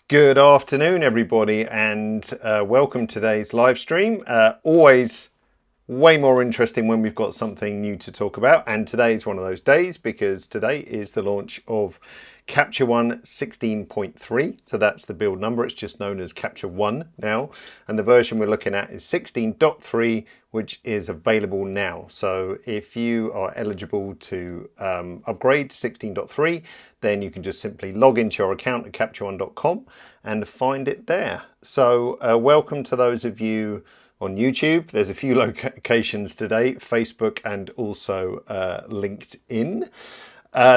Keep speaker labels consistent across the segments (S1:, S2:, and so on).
S1: Good afternoon, everybody, and welcome to today's live stream. Always way more interesting when we've got something new to talk about, and today is one of those days because today is the launch of Capture One 16.3. So that's the build number. It's just known as Capture One now, and the version we're looking at is 16.3, which is available now. So if you are eligible to upgrade to 16.3, then you can just simply log into your account at captureone.com and find it there. So welcome to those of you on YouTube. There's a few locations today, Facebook and also LinkedIn.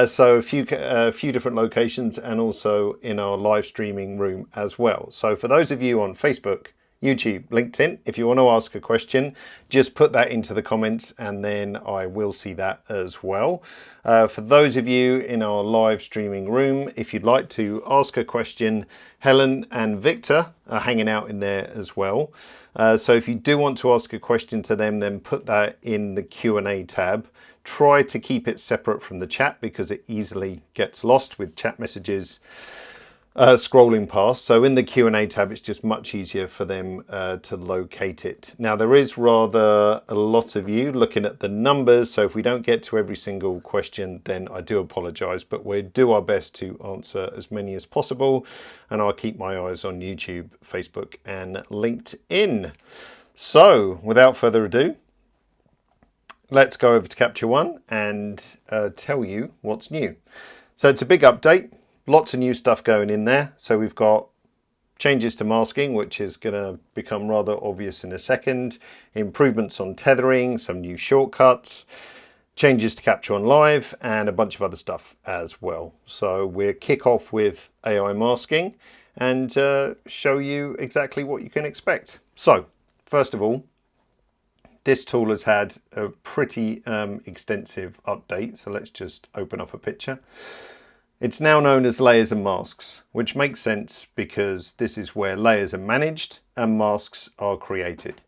S1: So a few different locations, and also in our live streaming room as well. So for those of you on Facebook, YouTube, LinkedIn, if you want to ask a question, just put that into the comments and then I will see that as well. For those of you in our live streaming room, if you'd like to ask a question, Helen and Victor are hanging out in there as well. So if you do want to ask a question to them, then put that in the Q&A tab. Try to keep it separate from the chat because it easily gets lost with chat messages scrolling past. So in the Q&A tab, it's just much easier for them to locate it. Now, there is rather a lot of you looking at the numbers, so if we don't get to every single question, then I do apologize, but we'll do our best to answer as many as possible, and I'll keep my eyes on YouTube, Facebook, and LinkedIn. So without further ado, let's go over to Capture One and tell you what's new. So it's a big update. Lots of new stuff going in there. So we've got changes to masking, which is going to become rather obvious in a second. Improvements on tethering, some new shortcuts, changes to Capture One Live, and a bunch of other stuff as well. So we'll kick off with AI masking and show you exactly what you can expect. So first of all, this tool has had a pretty extensive update. So let's just open up a picture. It's now known as layers and masks, which makes sense because this is where layers are managed and masks are created.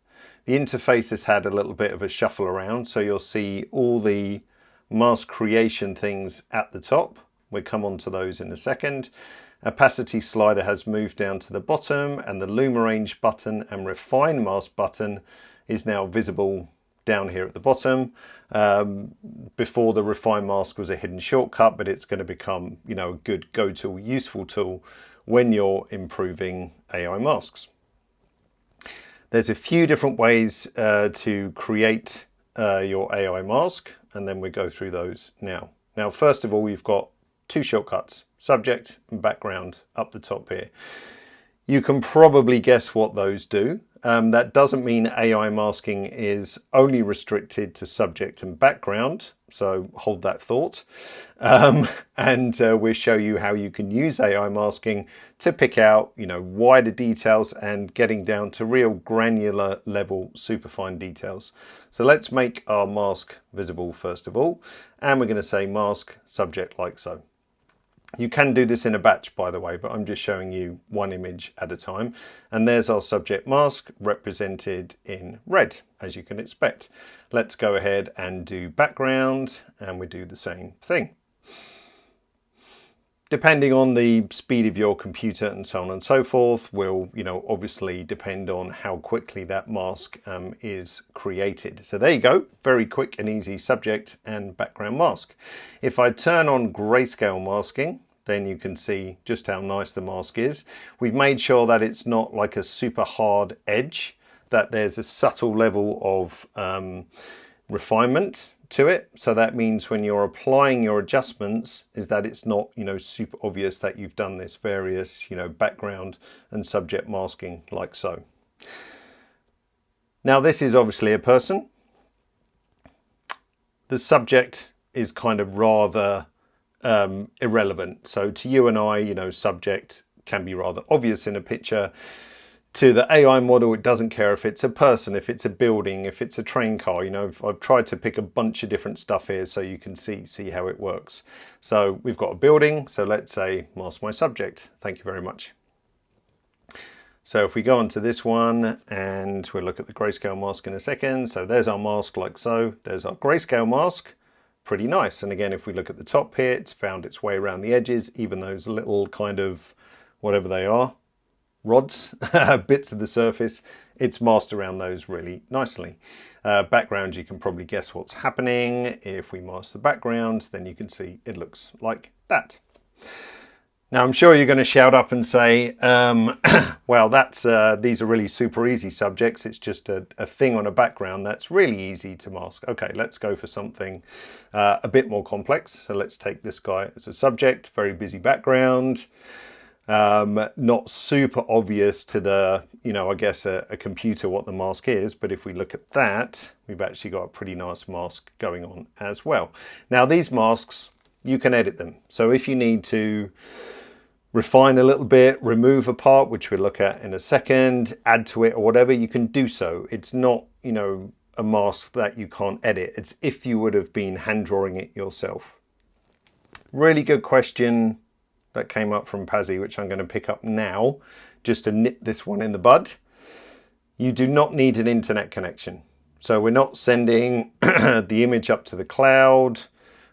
S1: The interface has had a little bit of a shuffle around, so you'll see all the mask creation things at the top. We'll come on to those in a second. Opacity slider has moved down to the bottom, and the Luma Range button and Refine Mask button is now visible down here at the bottom. Before, the Refine Mask was a hidden shortcut, but it's going to become, you know, a good go-to, useful tool when you're improving AI masks. There's a few different ways to create your AI mask, and then we go through those now. Now, first of all, we've got two shortcuts, subject and background, up the top here. You can probably guess what those do. That doesn't mean AI masking is only restricted to subject and background, so hold that thought. And we'll show you how you can use AI masking to pick out, you know, wider details and getting down to real granular level, superfine details. So let's make our mask visible first of all, and we're going to say mask subject like so. You can do this in a batch, by the way, but I'm just showing you one image at a time. And there's our subject mask represented in red, as you can expect. Let's go ahead and do background, and we do the same thing. Depending on the speed of your computer and so on and so forth, will, you know, obviously depend on how quickly that mask is created. So there you go, very quick and easy subject and background mask. If I turn on grayscale masking, then you can see just how nice the mask is. We've made sure that it's not like a super hard edge, that there's a subtle level of refinement to it. So that means when you're applying your adjustments is that it's not, you know, super obvious that you've done this various, you know, background and subject masking like so. Now this is obviously a person. The subject is kind of rather irrelevant. So to you and I, you know, subject can be rather obvious in a picture. To the AI model, it doesn't care if it's a person, if it's a building, if it's a train car. You know, I've tried to pick a bunch of different stuff here so you can see how it works. So we've got a building, so let's say mask my subject. Thank you very much. So if we go on to this one, and we'll look at the grayscale mask in a second. So there's our mask like so. There's our grayscale mask. Pretty nice. And again, if we look at the top here, it's found its way around the edges, even those little kind of whatever they are, rods, bits of the surface, it's masked around those really nicely. Background, you can probably guess what's happening. If we mask the background, then you can see it looks like that. Now, I'm sure you're going to shout up and say, well, these are really super easy subjects. It's just a thing on a background that's really easy to mask. Okay, let's go for something a bit more complex. So let's take this guy as a subject, very busy background. Not super obvious to the, I guess a computer what the mask is, but if we look at that, we've actually got a pretty nice mask going on as well. Now, these masks, you can edit them. So if you need to refine a little bit, remove a part, which we'll look at in a second, add to it or whatever, you can do so. It's not, a mask that you can't edit. It's if you would have been hand drawing it yourself. Really good question that came up from Pazzy, which I'm going to pick up now, just to nip this one in the bud. You do not need an internet connection. So we're not sending the image up to the cloud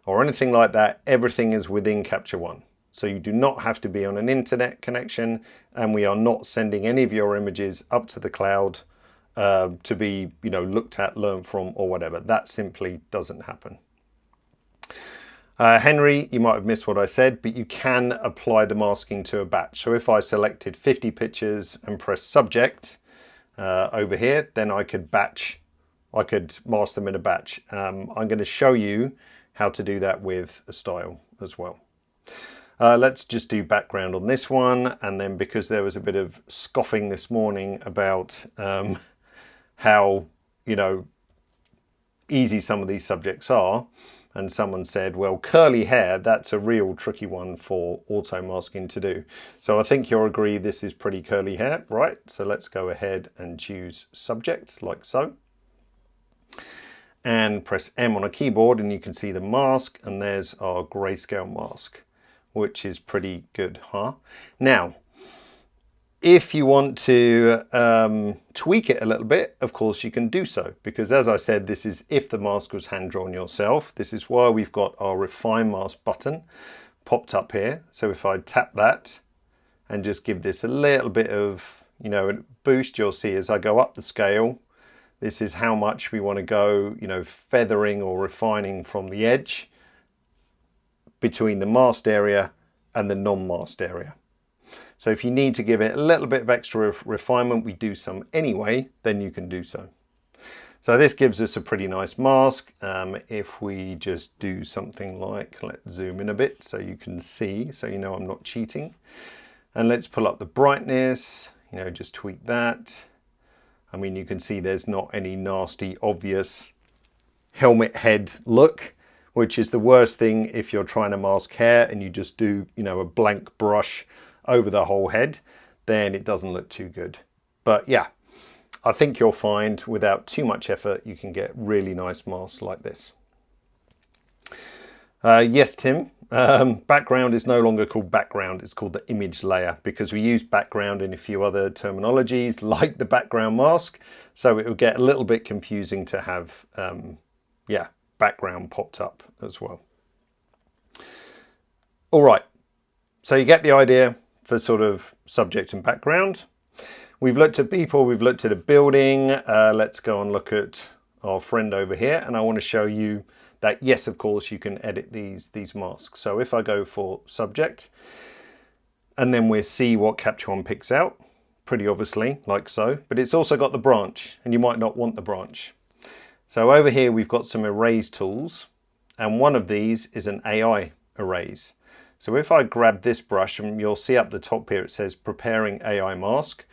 S1: or anything like that. Everything is within Capture One. So you do not have to be on an internet connection, and we are not sending any of your images up to the cloud to be, looked at, learned from, or whatever. That simply doesn't happen. Henry, you might have missed what I said, but you can apply the masking to a batch. So if I selected 50 pictures and press subject over here, then I could mask them in a batch. I'm going to show you how to do that with a style as well. Let's just do background on this one, and then because there was a bit of scoffing this morning about how easy some of these subjects are, and someone said, well, curly hair, that's a real tricky one for auto masking to do. So I think you'll agree this is pretty curly hair, right? So let's go ahead and choose subject like so, and press M on a keyboard, and you can see the mask, and there's our grayscale mask, which is pretty good, huh? Now, if you want to tweak it a little bit, of course you can do so, because as I said, this is if the mask was hand drawn yourself. This is why we've got our refine mask button popped up here. So if I tap that and just give this a little bit of, a boost, you'll see as I go up the scale, this is how much we want to go, feathering or refining from the edge between the masked area and the non-masked area. So if you need to give it a little bit of extra refinement, we do some anyway, then you can do so. So this gives us a pretty nice mask. If we just do something like, let's zoom in a bit so you can see, so I'm not cheating. And let's pull up the brightness, just tweak that. I mean, you can see there's not any nasty, obvious helmet head look, which is the worst thing if you're trying to mask hair and you just do, a blank brush over the whole head, then it doesn't look too good. But yeah, I think you'll find without too much effort, you can get really nice masks like this. Yes, Tim, background is no longer called background, it's called the image layer, because we use background in a few other terminologies like the background mask. So it will get a little bit confusing to have, background popped up as well. All right, so you get the idea for sort of subject and background. We've looked at people, we've looked at a building. Let's go and look at our friend over here, and I want to show you that yes, of course, you can edit these masks. So if I go for subject, and then we'll see what Capture One picks out, pretty obviously, like so, but it's also got the branch, and you might not want the branch. So over here, we've got some erase tools, and one of these is an AI erase. So if I grab this brush, and you'll see up the top here, it says preparing AI mask.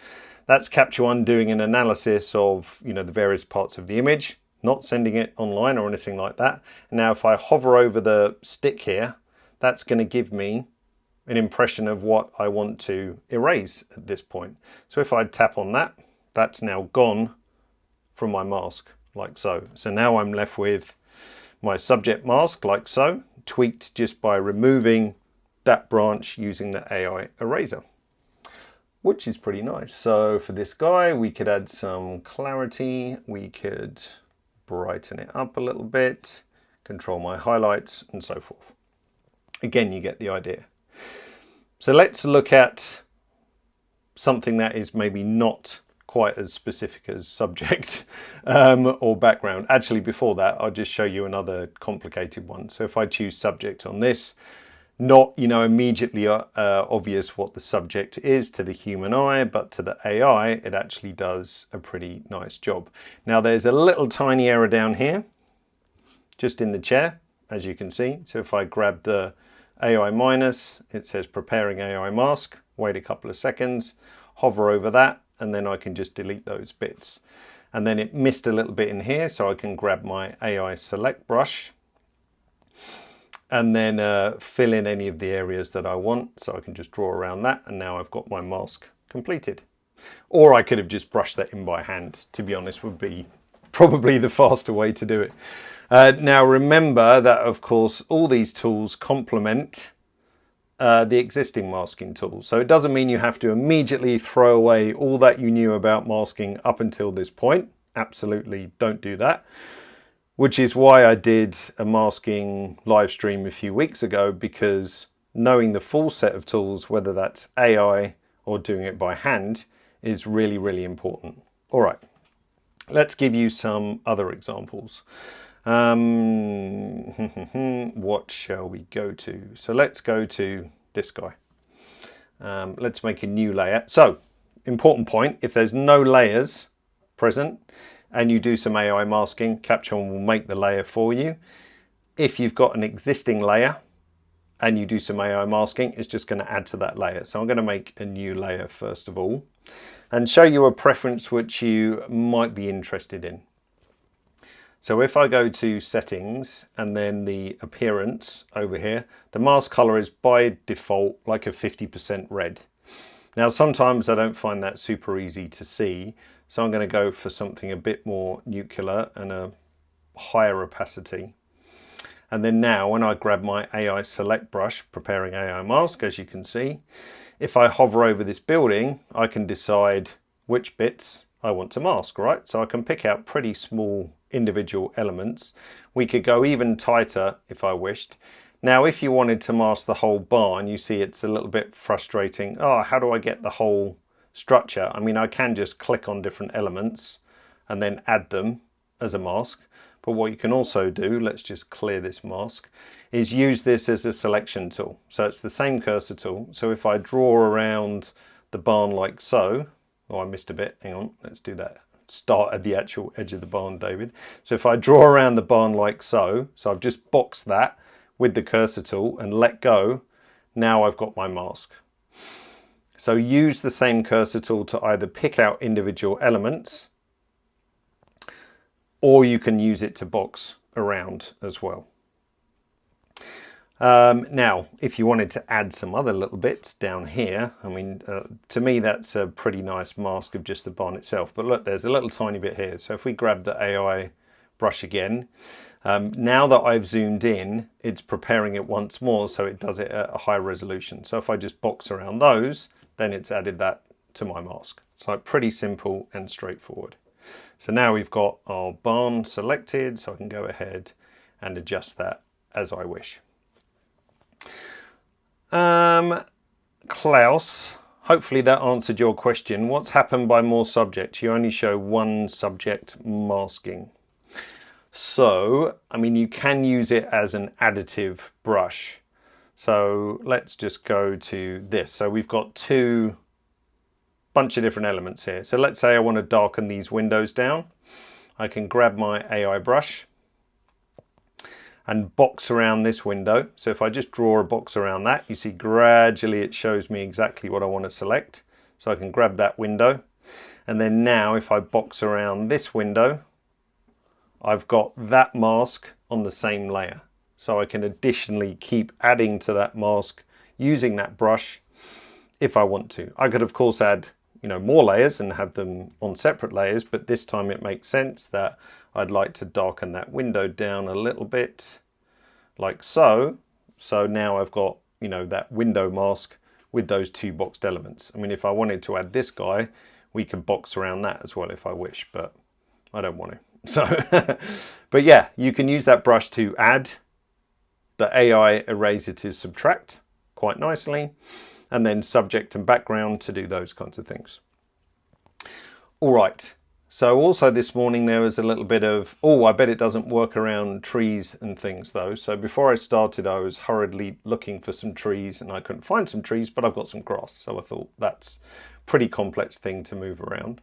S1: That's Capture One doing an analysis of, the various parts of the image, not sending it online or anything like that. Now, if I hover over the stick here, that's going to give me an impression of what I want to erase at this point. So if I tap on that, that's now gone from my mask, like so. So now I'm left with my subject mask, like so, tweaked just by removing that branch using the AI eraser, which is pretty nice. So for this guy, we could add some clarity, we could brighten it up a little bit, control my highlights and so forth. Again, you get the idea. So let's look at something that is maybe not quite as specific as subject or background. Actually, before that, I'll just show you another complicated one. So if I choose subject on this, not, you know, immediately obvious what the subject is to the human eye, but to the AI, it actually does a pretty nice job. Now there's a little tiny error down here, just in the chair, as you can see. So if I grab the AI minus, it says preparing AI mask, wait a couple of seconds, hover over that, and then I can just delete those bits. And then it missed a little bit in here, so I can grab my AI select brush and then fill in any of the areas that I want. So I can just draw around that, and now I've got my mask completed. Or I could have just brushed that in by hand, to be honest, would be probably the faster way to do it. Now remember that, of course, all these tools complement the existing masking tools. So it doesn't mean you have to immediately throw away all that you knew about masking up until this point. Absolutely don't do that. Which is why I did a masking live stream a few weeks ago, because knowing the full set of tools, whether that's AI or doing it by hand, is really, really important. All right, let's give you some other examples. What shall we go to? So let's go to this guy. Let's make a new layer. So, important point, if there's no layers present and you do some AI masking, Capture will make the layer for you. If you've got an existing layer and you do some AI masking, it's just going to add to that layer. So I'm going to make a new layer first of all and show you a preference which you might be interested in. So if I go to settings and then the appearance over here, the mask color is by default like a 50% red. Now sometimes I don't find that super easy to see, so I'm going to go for something a bit more nuclear and a higher opacity. And then now when I grab my AI select brush, preparing AI mask, as you can see, if I hover over this building, I can decide which bits I want to mask, right? So I can pick out pretty small individual elements. We could go even tighter if I wished. Now, if you wanted to mask the whole barn, you see it's a little bit frustrating. Oh, how do I get the whole structure? I mean, I can just click on different elements and then add them as a mask. But what you can also do, let's just clear this mask, is use this as a selection tool. So it's the same cursor tool. So if I draw around the barn like so, oh, I missed a bit, hang on, let's do that. Start at the actual edge of the barn, David. So if I draw around the barn like so, so I've just boxed that with the cursor tool and let go, now I've got my mask. So use the same cursor tool to either pick out individual elements, or you can use it to box around as well. Now, if you wanted to add some other little bits down here, I mean, to me that's a pretty nice mask of just the barn itself. But look, there's a little tiny bit here. So if we grab the AI brush again, now that I've zoomed in, it's preparing it once more, so it does it at a high resolution. So if I just box around those, then it's added that to my mask. It's like pretty simple and straightforward. So now we've got our barn selected, so I can go ahead and adjust that as I wish. Klaus, hopefully that answered your question. What's happened by more subjects? You only show one subject masking. So, I mean, you can use it as an additive brush. So let's just go to this. So we've got two bunch of different elements here. So let's say I want to darken these windows down. I can grab my AI brush and box around this window. So if I just draw a box around that, you see gradually it shows me exactly what I want to select. So I can grab that window. And then now if I box around this window, I've got that mask on the same layer. So I can additionally keep adding to that mask using that brush if I want to. I could of course add, you know, more layers and have them on separate layers, but this time it makes sense that I'd like to darken that window down a little bit like so. So now I've got, you know, that window mask with those two boxed elements. I mean, if I wanted to add this guy, we could box around that as well if I wish, but I don't want to. So, but yeah, you can use that brush to add, the AI eraser to subtract quite nicely. and then subject and background to do those kinds of things. All right. So also this morning there was a little bit of, oh, I bet it doesn't work around trees and things though. So before I started, I was hurriedly looking for some trees and I couldn't find some trees, but I've got some grass. So I thought that's a pretty complex thing to move around.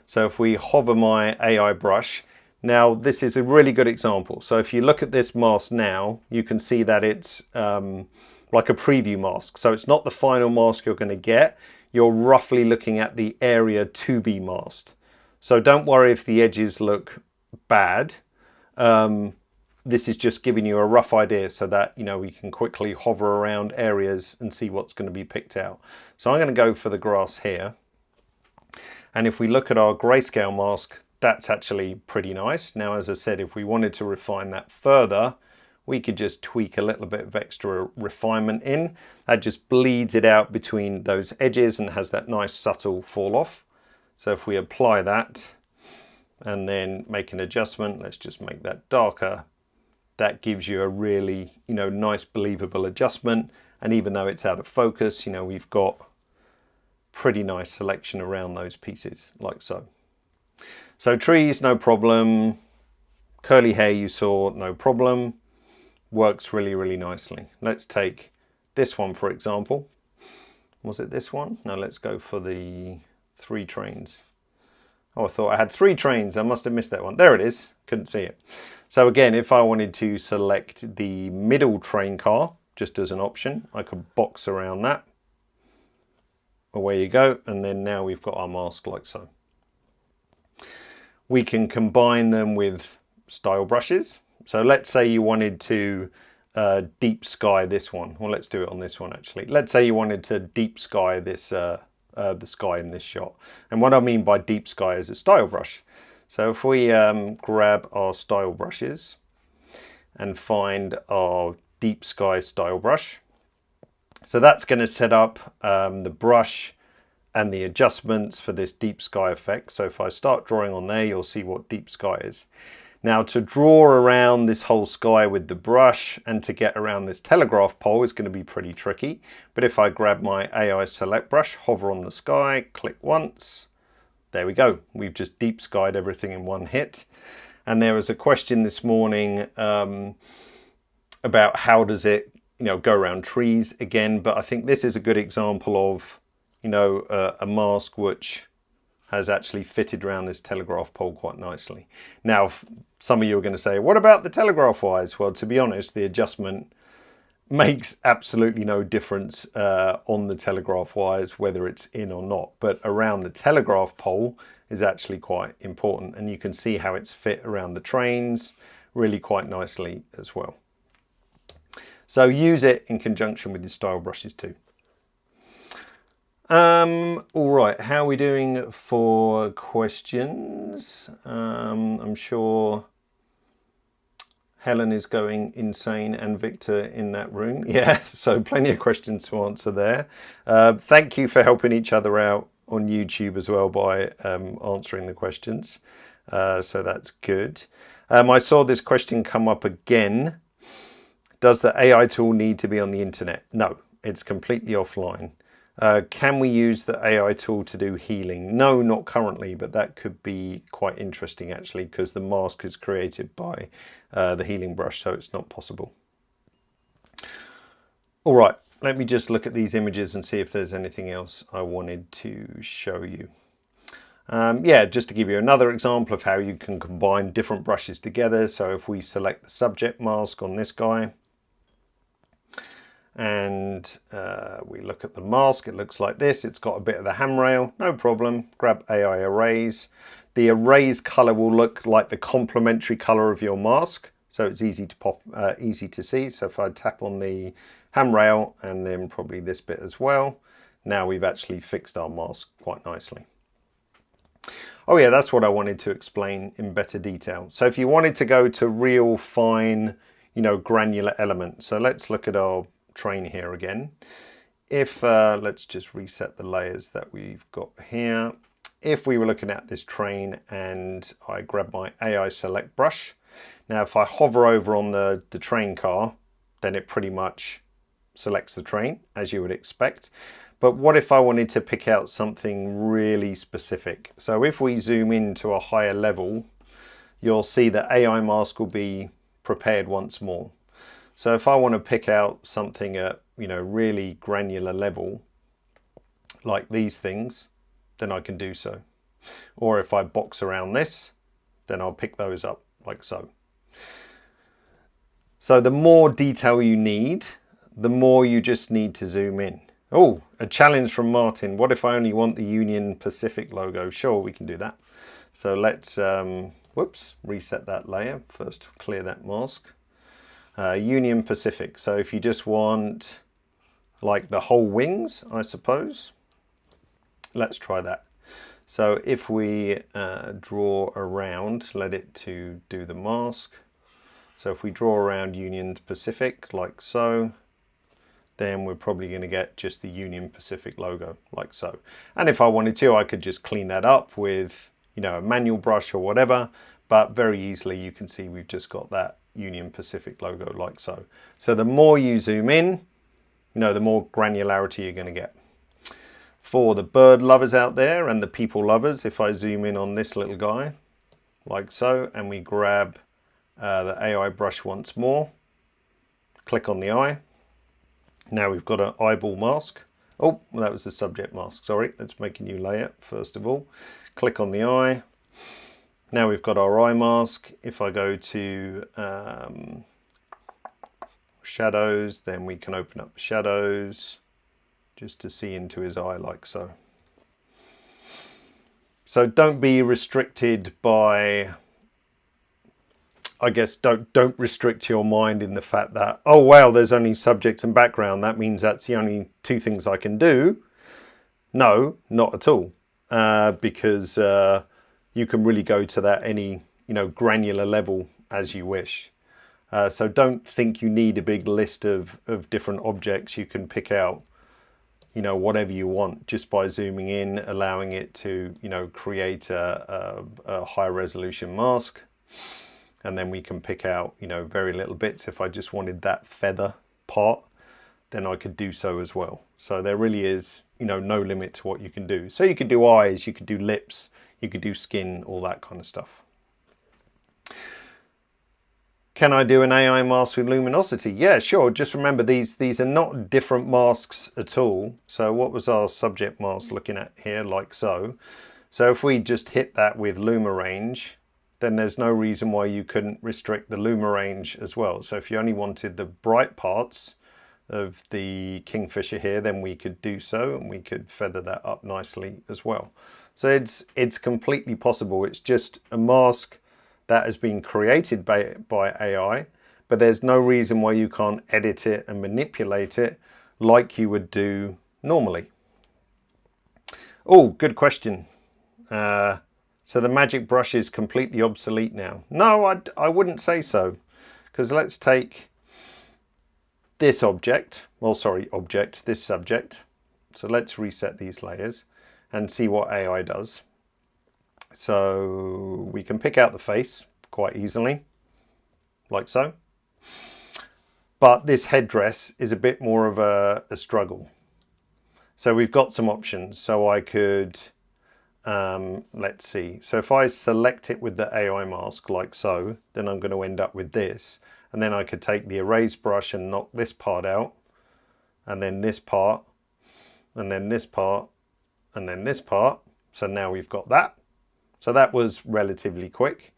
S1: So if we hover my AI brush, now this is a really good example. So if you look at this mask now, you can see that it's like a preview mask. So it's not the final mask you're going to get. You're roughly looking at the area to be masked. So don't worry if the edges look bad. This is just giving you a rough idea so that, you know, we can quickly hover around areas and see what's going to be picked out. So I'm going to go for the grass here. And if we look at our grayscale mask, that's actually pretty nice. Now, as I said, if we wanted to refine that further, we could just tweak a little bit of extra refinement in. That just bleeds it out between those edges and has that nice subtle fall off. So if we apply that and then make an adjustment, let's just make that darker. That gives you a really, you know, nice believable adjustment. And even though it's out of focus, you know, we've got pretty nice selection around those pieces like so. So trees, no problem. Curly hair you saw, no problem. Works really, really nicely. Let's take this one, for example. Was it this one? No, let's go for the 3 trains. Oh, I thought I had 3 trains. I must have missed that one. There it is. Couldn't see it. So again, if I wanted to select the middle train car, just as an option, I could box around that. Away you go. And then now we've got our mask like so. We can combine them with style brushes. So let's say you wanted to deep sky this one. Well, let's do it on this one actually. Let's say you wanted to deep sky this the sky in this shot. And what I mean by deep sky is a style brush. So if we grab our style brushes and find our deep sky style brush, so that's going to set up the brush and the adjustments for this deep sky effect. So if I start drawing on there, you'll see what deep sky is. Now to draw around this whole sky with the brush and to get around this telegraph pole is going to be pretty tricky. But if I grab my AI select brush, hover on the sky, click once, there we go. We've just deep skied everything in one hit. And there was a question this morning about how does it, you know, go around trees again. But I think this is a good example of, you know, a mask which has actually fitted around this telegraph pole quite nicely. Now, some of you are going to say, what about the telegraph wires? Well, to be honest, the adjustment makes absolutely no difference on the telegraph wires, whether it's in or not. But around the telegraph pole is actually quite important. And you can see how it's fit around the trains really quite nicely as well. So use it in conjunction with your style brushes too. All right, how are we doing for questions? I'm sure Helen is going insane and Victor in that room. Yeah, so plenty of questions to answer there. Thank you for helping each other out on YouTube as well by answering the questions. So that's good. I saw this question come up again. Does the AI tool need to be on the internet? No, it's completely offline. Can we use the AI tool to do healing? No, not currently, but that could be quite interesting actually, because the mask is created by the healing brush, so it's not possible. All right, let me just look at these images and see if there's anything else I wanted to show you. Yeah, just to give you another example of how you can combine different brushes together. So if we select the subject mask on this guy, and we look at the mask, it looks like this. It's got a bit of the handrail, no problem. Grab AI erase. The erase color will look like the complementary color of your mask, so it's easy to easy to see. So if I tap on the handrail and then probably this bit as well, now we've actually fixed our mask quite nicely. Oh yeah, that's what I wanted to explain in better detail. So if you wanted to go to real fine, you know, granular elements, so let's look at our train here again. If let's just reset the layers that we've got here. If we were looking at this train and I grab my AI select brush, now if I hover over on the train car, then it pretty much selects the train, as you would expect. But what if I wanted to pick out something really specific? So if we zoom into a higher level, you'll see that AI mask will be prepared once more. So if I want to pick out something at, really granular level, like these things, then I can do so. Or if I box around this, then I'll pick those up like so. So the more detail you need, the more you just need to zoom in. Oh, a challenge from Martin. What if I only want the Union Pacific logo? Sure, we can do that. So let's, reset that layer. First, clear that mask. Union Pacific. So if you just want like the whole wings, I suppose. Let's try that. So if we draw around, let it to do the mask. So if we draw around Union Pacific like so, then we're probably going to get just the Union Pacific logo like so. And if I wanted to, I could just clean that up with, a manual brush or whatever, but very easily you can see we've just got that Union Pacific logo like so. So the more you zoom in, the more granularity you're going to get. For the bird lovers out there and the people lovers, if I zoom in on this little guy like so, and we grab the AI brush once more, click on the eye. Now we've got an eyeball mask. Oh, that was the subject mask, sorry. Let's make a new layer first of all. Click on the eye. Now we've got our eye mask. If I go to shadows, then we can open up shadows just to see into his eye like so. So don't be restricted by, I guess don't restrict your mind in the fact that, oh wow, there's only subject and background. That means that's the only two things I can do. No, not at all. Because you can really go to that any, granular level as you wish. So don't think you need a big list of different objects. You can pick out, whatever you want just by zooming in, allowing it to, create a high resolution mask. And then we can pick out, very little bits. If I just wanted that feather part, then I could do so as well. So there really is, no limit to what you can do. So you could do eyes, you could do lips, you could do skin, all that kind of stuff. Can I do an AI mask with luminosity? Yeah, sure. Just remember these are not different masks at all. So what was our subject mask looking at here, like so? So if we just hit that with luma range, then there's no reason why you couldn't restrict the luma range as well. So if you only wanted the bright parts of the kingfisher here, then we could do so, and we could feather that up nicely as well. So it's completely possible. It's just a mask that has been created by AI, but there's no reason why you can't edit it and manipulate it like you would do normally. Oh, good question. So the magic brush is completely obsolete now. No, I wouldn't say so, because let's take this object, this subject. So let's reset these layers and see what AI does. So we can pick out the face quite easily, like so. But this headdress is a bit more of a struggle. So we've got some options. So I could, let's see. So if I select it with the AI mask like so, then I'm going to end up with this. And then I could take the erase brush and knock this part out, and then this part, and then this part, and then this part. So now we've got that. So that was relatively quick.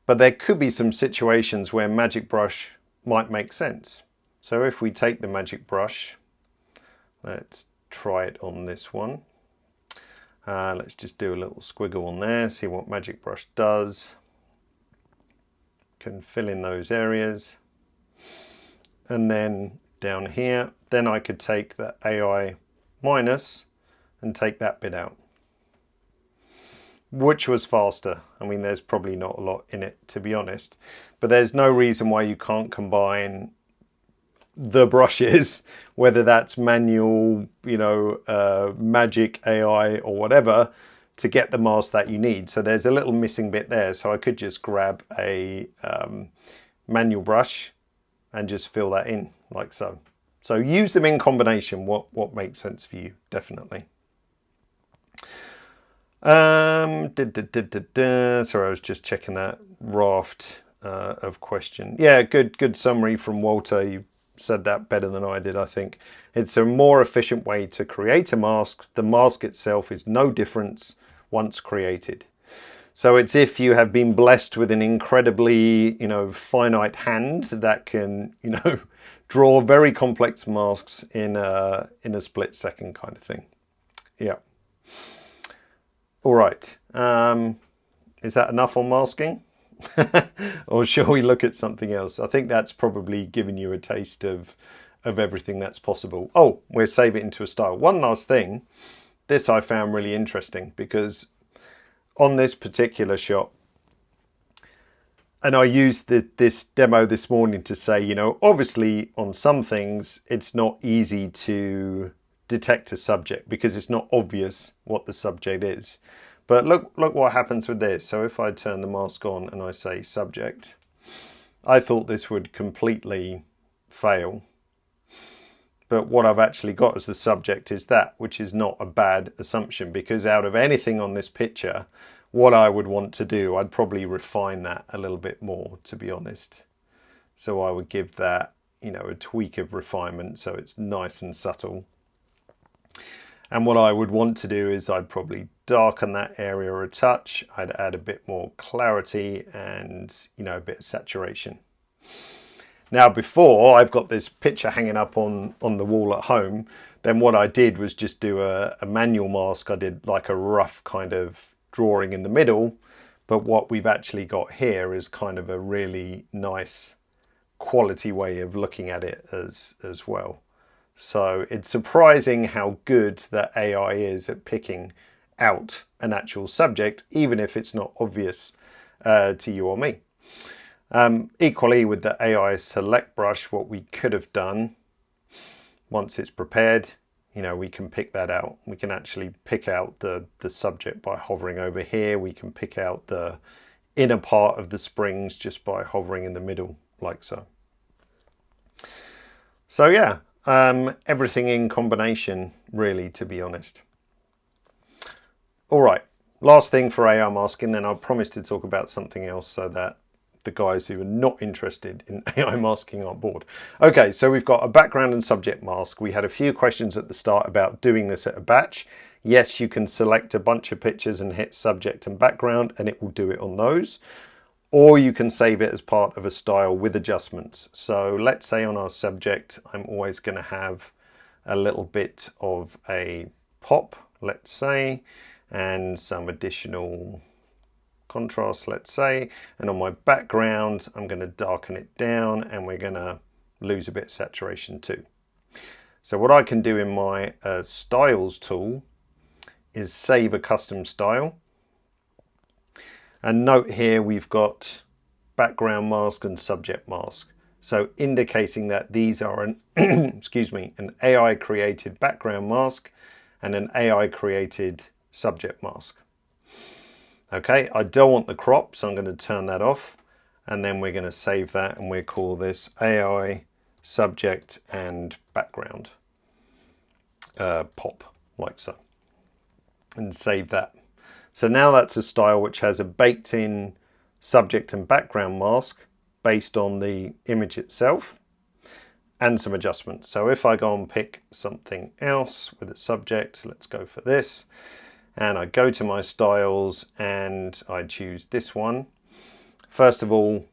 S1: But there could be some situations where magic brush might make sense. So if we take the magic brush, let's try it on this one. Let's just do a little squiggle on there, see what magic brush does. Can fill in those areas. And then down here, then I could take the AI minus and take that bit out. Which was faster. I mean, there's probably not a lot in it, to be honest, but there's no reason why you can't combine the brushes, whether that's manual, magic, AI or whatever, to get the mask that you need. So there's a little missing bit there. So I could just grab a manual brush and just fill that in like so. So use them in combination, what makes sense for you, definitely. Sorry, I was just checking that raft of question. Yeah, good summary from Walter. You said that better than I did, I think. It's a more efficient way to create a mask. The mask itself is no difference once created. So it's if you have been blessed with an incredibly, finite hand that can, draw very complex masks in a split second kind of thing. Yeah. All right. Is that enough on masking? Or shall we look at something else? I think that's probably given you a taste of everything that's possible. Oh, we'll save it into a style. One last thing. This I found really interesting because on this particular shot, and I used this demo this morning to say, obviously on some things it's not easy to detect a subject because it's not obvious what the subject is. But look what happens with this. So if I turn the mask on and I say subject, I thought this would completely fail. But what I've actually got as the subject is that, which is not a bad assumption, because out of anything on this picture, what I would want to do, I'd probably refine that a little bit more, to be honest. So I would give that, a tweak of refinement so it's nice and subtle. And what I would want to do is I'd probably darken that area a touch. I'd add a bit more clarity and, a bit of saturation. Now, before I've got this picture hanging up on the wall at home, then what I did was just do a manual mask. I did like a rough kind of drawing in the middle, but what we've actually got here is kind of a really nice quality way of looking at it as well. So it's surprising how good that AI is at picking out an actual subject, even if it's not obvious to you or me. Equally with the AI select brush, what we could have done once it's prepared, we can pick that out. We can actually pick out the subject by hovering over here. We can pick out the inner part of the springs just by hovering in the middle, like so. So yeah, everything in combination, really, to be honest. All right, last thing for AI masking, then I promised to talk about something else so that the guys who are not interested in AI masking aren't bored. Okay, so we've got a background and subject mask. We had a few questions at the start about doing this at a batch. Yes, you can select a bunch of pictures and hit subject and background and it will do it on those. Or you can save it as part of a style with adjustments. So let's say on our subject, I'm always going to have a little bit of a pop, let's say, and some additional contrast, let's say. And on my background, I'm going to darken it down and we're going to lose a bit of saturation too. So what I can do in my styles tool is save a custom style. And note here we've got background mask and subject mask. So indicating that these are an excuse me, an AI created background mask and an AI created subject mask. Okay, I don't want the crop, so I'm going to turn that off. And then we're going to save that and we'll call this AI subject and background pop, like so. And save that. So now that's a style which has a baked in subject and background mask based on the image itself and some adjustments. So if I go and pick something else with a subject, let's go for this. And I go to my styles and I choose this one. First of all,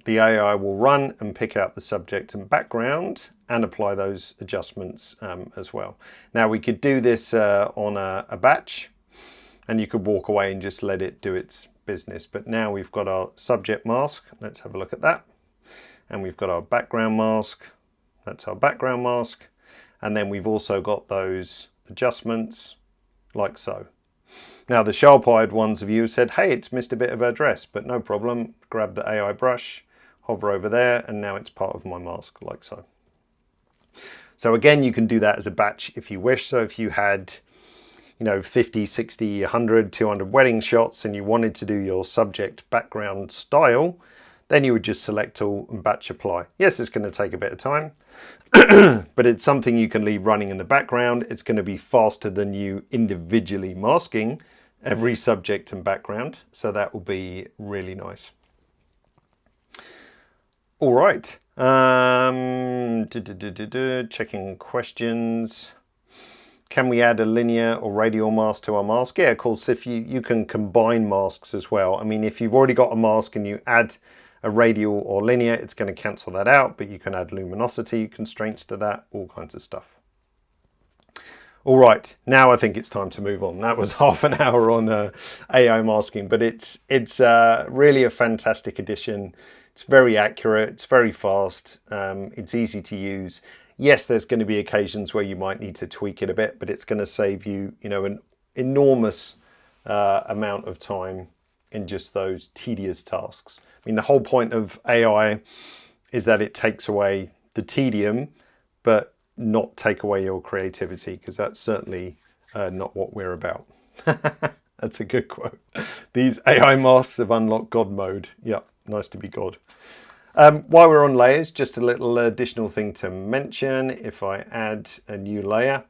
S1: the AI will run and pick out the subject and background and apply those adjustments as well. Now we could do this on a batch, and you could walk away and just let it do its business. But now we've got our subject mask. Let's have a look at that. And we've got our background mask. That's our background mask. And then we've also got those adjustments like so. Now the sharp-eyed ones of you said, hey, it's missed a bit of our dress, but no problem. Grab the AI brush, hover over there, and now it's part of my mask like so. So again, you can do that as a batch if you wish. So if you had 50, 60, 100, 200 wedding shots and you wanted to do your subject background style, then you would just select all and batch apply. Yes, it's going to take a bit of time, but it's something you can leave running in the background. It's going to be faster than you individually masking every subject and background. So that will be really nice. All right. Checking questions. Can we add a linear or radial mask to our mask? Yeah, of course, if you can combine masks as well. I mean, if you've already got a mask and you add a radial or linear, it's going to cancel that out, but you can add luminosity constraints to that, all kinds of stuff. All right, now I think it's time to move on. That was half an hour on AI masking, but it's really a fantastic addition. It's very accurate, it's very fast, it's easy to use. Yes, there's going to be occasions where you might need to tweak it a bit, but it's going to save you, an enormous amount of time in just those tedious tasks. I mean, the whole point of AI is that it takes away the tedium, but not take away your creativity, because that's certainly not what we're about. That's a good quote. These AI masks have unlocked God mode. Yep, nice to be God. While we're on layers, just a little additional thing to mention. If I add a new layer,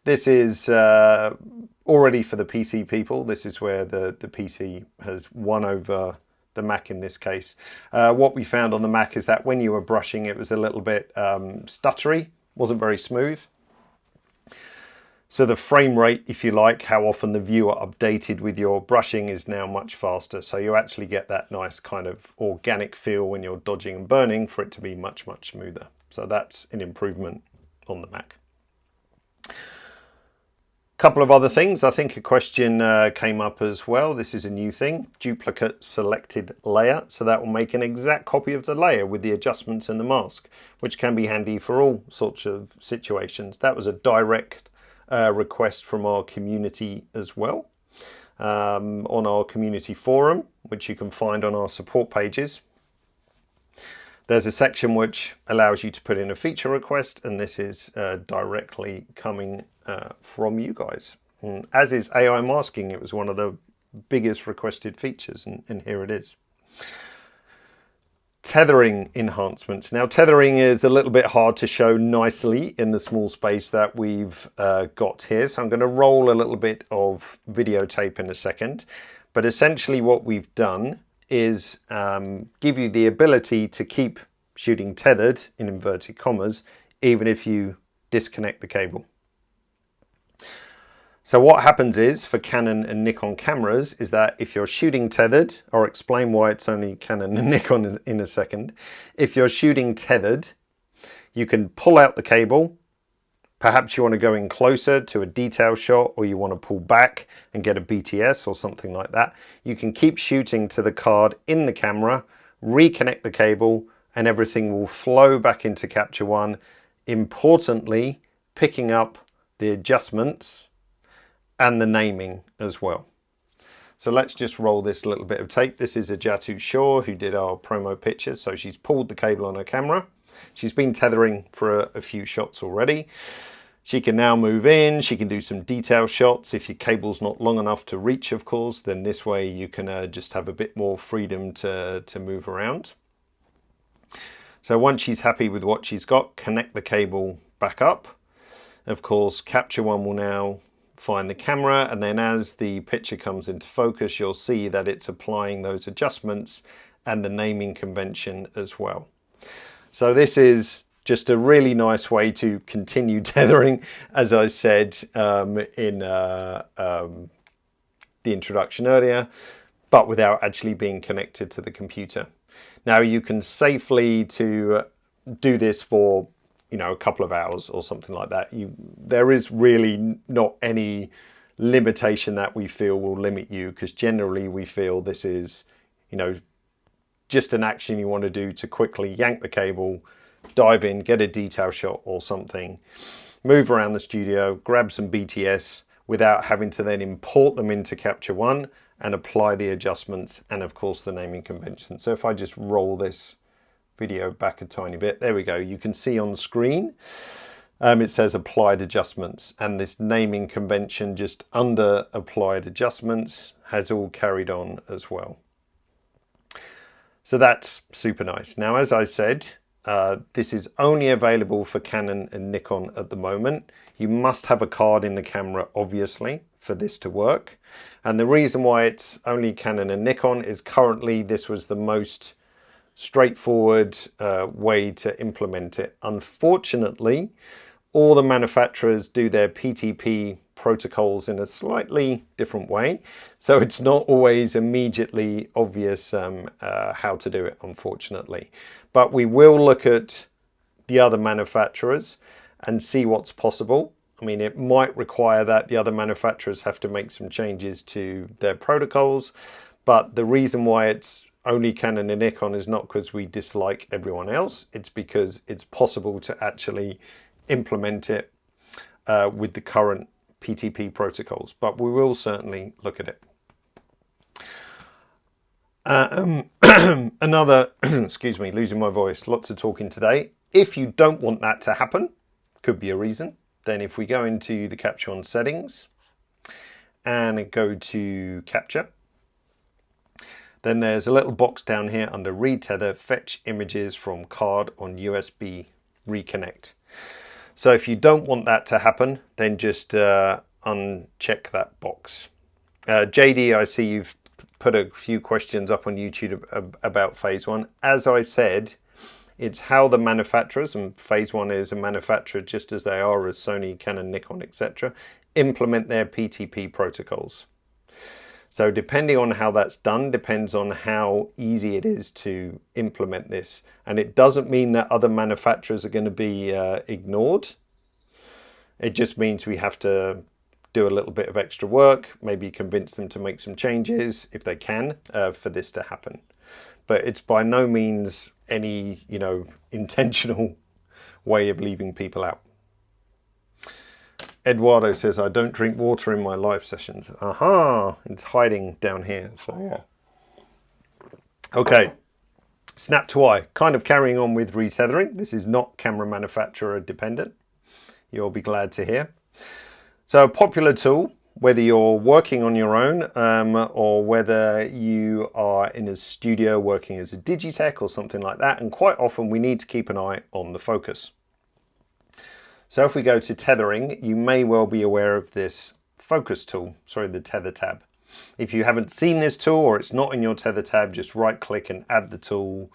S1: this is already for the PC people. This is where the PC has won over the Mac in this case. What we found on the Mac is that when you were brushing, it was a little bit stuttery, wasn't very smooth. So the frame rate, if you like, how often the viewer updated with your brushing is now much faster. So you actually get that nice kind of organic feel when you're dodging and burning for it to be much, much smoother. So that's an improvement on the Mac. Couple of other things. I think a question came up as well. This is a new thing, duplicate selected layer. So that will make an exact copy of the layer with the adjustments in the mask, which can be handy for all sorts of situations. That was a direct request from our community as well, on our community forum, which you can find on our support pages. There's a section which allows you to put in a feature request, and this is directly coming from you guys. And as is AI masking, it was one of the biggest requested features, and here it is. Tethering enhancements. Now, tethering is a little bit hard to show nicely in the small space that we've got here. So I'm going to roll a little bit of videotape in a second. But essentially what we've done is give you the ability to keep shooting tethered, in inverted commas, even if you disconnect the cable. So what happens is, for Canon and Nikon cameras, is that if you're shooting tethered, I'll explain why it's only Canon and Nikon in a second. If you're shooting tethered, you can pull out the cable. Perhaps you want to go in closer to a detail shot, or you want to pull back and get a BTS or something like that. You can keep shooting to the card in the camera, reconnect the cable, and everything will flow back into Capture One. Importantly, picking up the adjustments and the naming as well. So let's just roll this little bit of tape. This is Ajatu Shaw, who did our promo picture. So she's pulled the cable on her camera. She's been tethering for a few shots already. She can now move in. She can do some detail shots. If your cable's not long enough to reach, of course, then this way you can just have a bit more freedom to move around. So once she's happy with what she's got, connect the cable back up. Of course, Capture One will now find the camera, and then as the picture comes into focus, you'll see that it's applying those adjustments and the naming convention as well. So this is just a really nice way to continue tethering, as I said in the introduction earlier, but without actually being connected to the computer. Now you can safely do this for a couple of hours or something like that. There is really not any limitation that we feel will limit you, because generally we feel this is just an action you want to do to quickly yank the cable, dive in, get a detail shot or something, move around the studio, grab some BTS without having to then import them into Capture One and apply the adjustments and of course the naming convention. So if I just roll this video back a tiny bit, there we go. You can see on the screen it says applied adjustments, and this naming convention just under applied adjustments has all carried on as well. So that's super nice. Now, as I said, this is only available for Canon and Nikon at the moment. You must have a card in the camera, obviously, for this to work. And the reason why it's only Canon and Nikon is currently this was the most straightforward way to implement it. Unfortunately, all the manufacturers do their PTP protocols in a slightly different way, so it's not always immediately obvious how to do it, unfortunately. But we will look at the other manufacturers and see what's possible. I mean, it might require that the other manufacturers have to make some changes to their protocols, but the reason why it's only Canon and Nikon is not because we dislike everyone else, it's because it's possible to actually implement it with the current PTP protocols, but we will certainly look at it. Another, excuse me, losing my voice, lots of talking today. If you don't want that to happen, could be a reason, then if we go into the Capture One settings and go to Capture, then there's a little box down here under Retether, fetch images from card on USB reconnect. So if you don't want that to happen, then just uncheck that box. JD, I see you've put a few questions up on YouTube about Phase One. As I said, it's how the manufacturers, and Phase One is a manufacturer just as they are as Sony, Canon, Nikon, etc., implement their PTP protocols. So depending on how that's done, depends on how easy it is to implement this. And it doesn't mean that other manufacturers are going to be ignored. It just means we have to do a little bit of extra work, maybe convince them to make some changes if they can for this to happen. But it's by no means any, intentional way of leaving people out. Eduardo says, I don't drink water in my live sessions. Aha, it's hiding down here. So yeah. Okay, Snap to Eye, kind of carrying on with retethering. This is not camera manufacturer dependent. You'll be glad to hear. So a popular tool, whether you're working on your own or whether you are in a studio working as a digitech or something like that, and quite often we need to keep an eye on the focus. So if we go to tethering, you may well be aware of this focus tool, the tether tab. If you haven't seen this tool or it's not in your tether tab, just right click and add the tool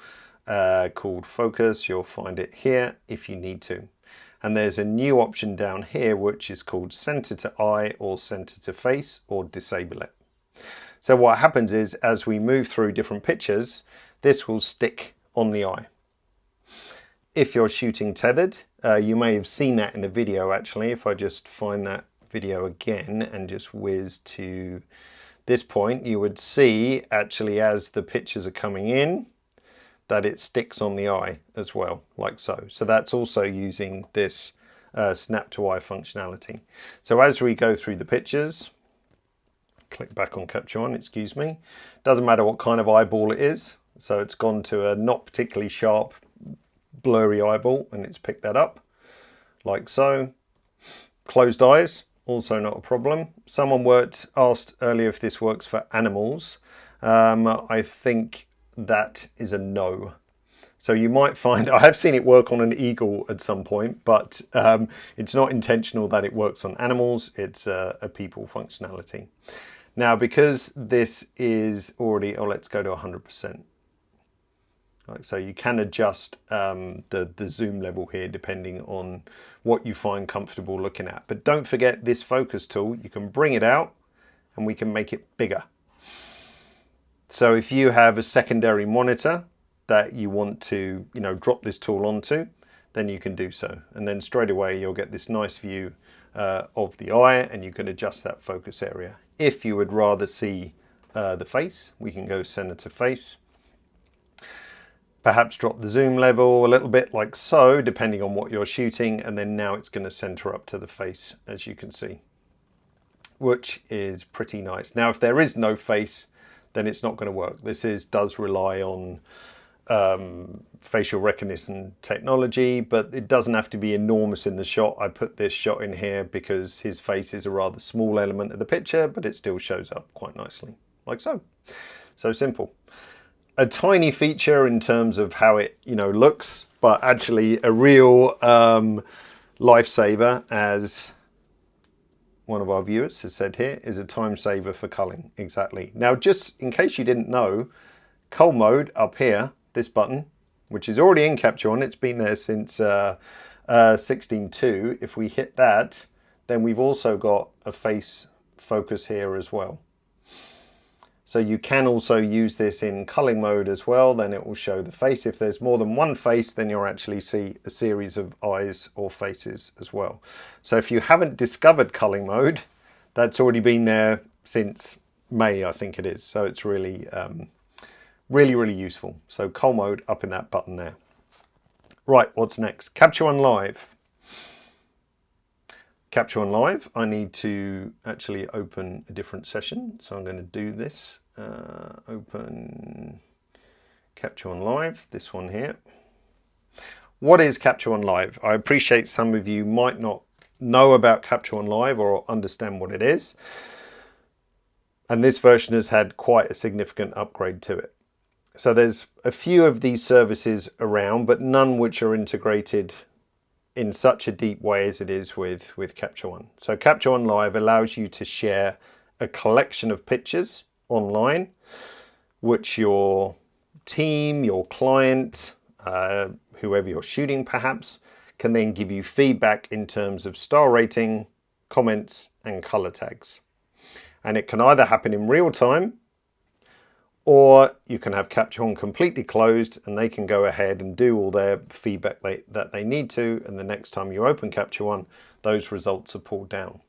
S1: called focus. You'll find it here if you need to. And there's a new option down here which is called center to eye or center to face, or disable it. So what happens is as we move through different pictures, this will stick on the eye. If you're shooting tethered, you may have seen that in the video actually. If I just find that video again and just whiz to this point, you would see actually as the pictures are coming in that it sticks on the eye as well, like so. So that's also using this snap to eye functionality. So as we go through the pictures, click back on Capture One, excuse me, doesn't matter what kind of eyeball it is. So it's gone to a not particularly sharp, blurry eyeball and it's picked that up like so. Closed eyes, also not a problem. Someone asked earlier if this works for animals. I think that is a no. So you might find, I have seen it work on an eagle at some point, but it's not intentional that it works on animals. It's a people functionality. Now, because this is already, let's go to 100%. So you can adjust the zoom level here depending on what you find comfortable looking at. But don't forget this focus tool, you can bring it out and we can make it bigger. So if you have a secondary monitor that you want to, drop this tool onto, then you can do so. And then straight away you'll get this nice view of the eye and you can adjust that focus area. If you would rather see the face, we can go center to face. Perhaps drop the zoom level a little bit like so, depending on what you're shooting, and then now it's going to center up to the face, as you can see, which is pretty nice. Now, if there is no face, then it's not going to work. This does rely on facial recognition technology, but it doesn't have to be enormous in the shot. I put this shot in here because his face is a rather small element of the picture, but it still shows up quite nicely, like so. So simple. a tiny feature in terms of how it, looks, but actually a real lifesaver, as one of our viewers has said here, is a time saver for culling. Exactly. Now, just in case you didn't know, cull mode up here, this button, which is already in Capture One, it's been there since 16.2. If we hit that, then we've also got a face focus here as well. So you can also use this in culling mode as well. Then it will show the face. If there's more than one face, then you'll actually see a series of eyes or faces as well. So if you haven't discovered culling mode, that's already been there since May, I think it is. So it's really, really useful. So cull mode up in that button there. Right, what's next? Capture One Live. Capture One Live, I need to actually open a different session. So I'm going to do this. Open Capture One Live, this one here. What is Capture One Live? I appreciate some of you might not know about Capture One Live or understand what it is. And this version has had quite a significant upgrade to it. So there's a few of these services around, but none which are integrated in such a deep way as it is with Capture One. So Capture One Live allows you to share a collection of pictures online, which your team, your client, whoever you're shooting perhaps, can then give you feedback in terms of star rating, comments, and color tags. And it can either happen in real time, or you can have Capture One completely closed and they can go ahead and do all their feedback that they need to, and the next time you open Capture One, those results are pulled down.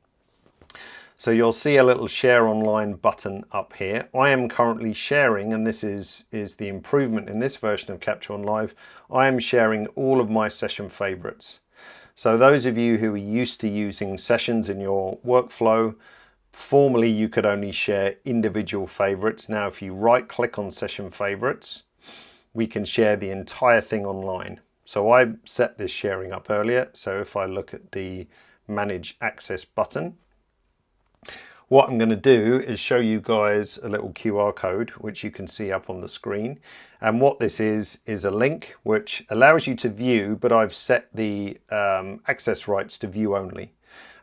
S1: So you'll see a little share online button up here. I am currently sharing, and this is the improvement in this version of Capture One Live, I am sharing all of my session favorites. So those of you who are used to using sessions in your workflow, formerly you could only share individual favorites. Now if you right click on session favorites, we can share the entire thing online. So I set this sharing up earlier. So if I look at the manage access button, what I'm going to do is show you guys a little QR code which you can see up on the screen. And what this is a link which allows you to view, but I've set the access rights to view only.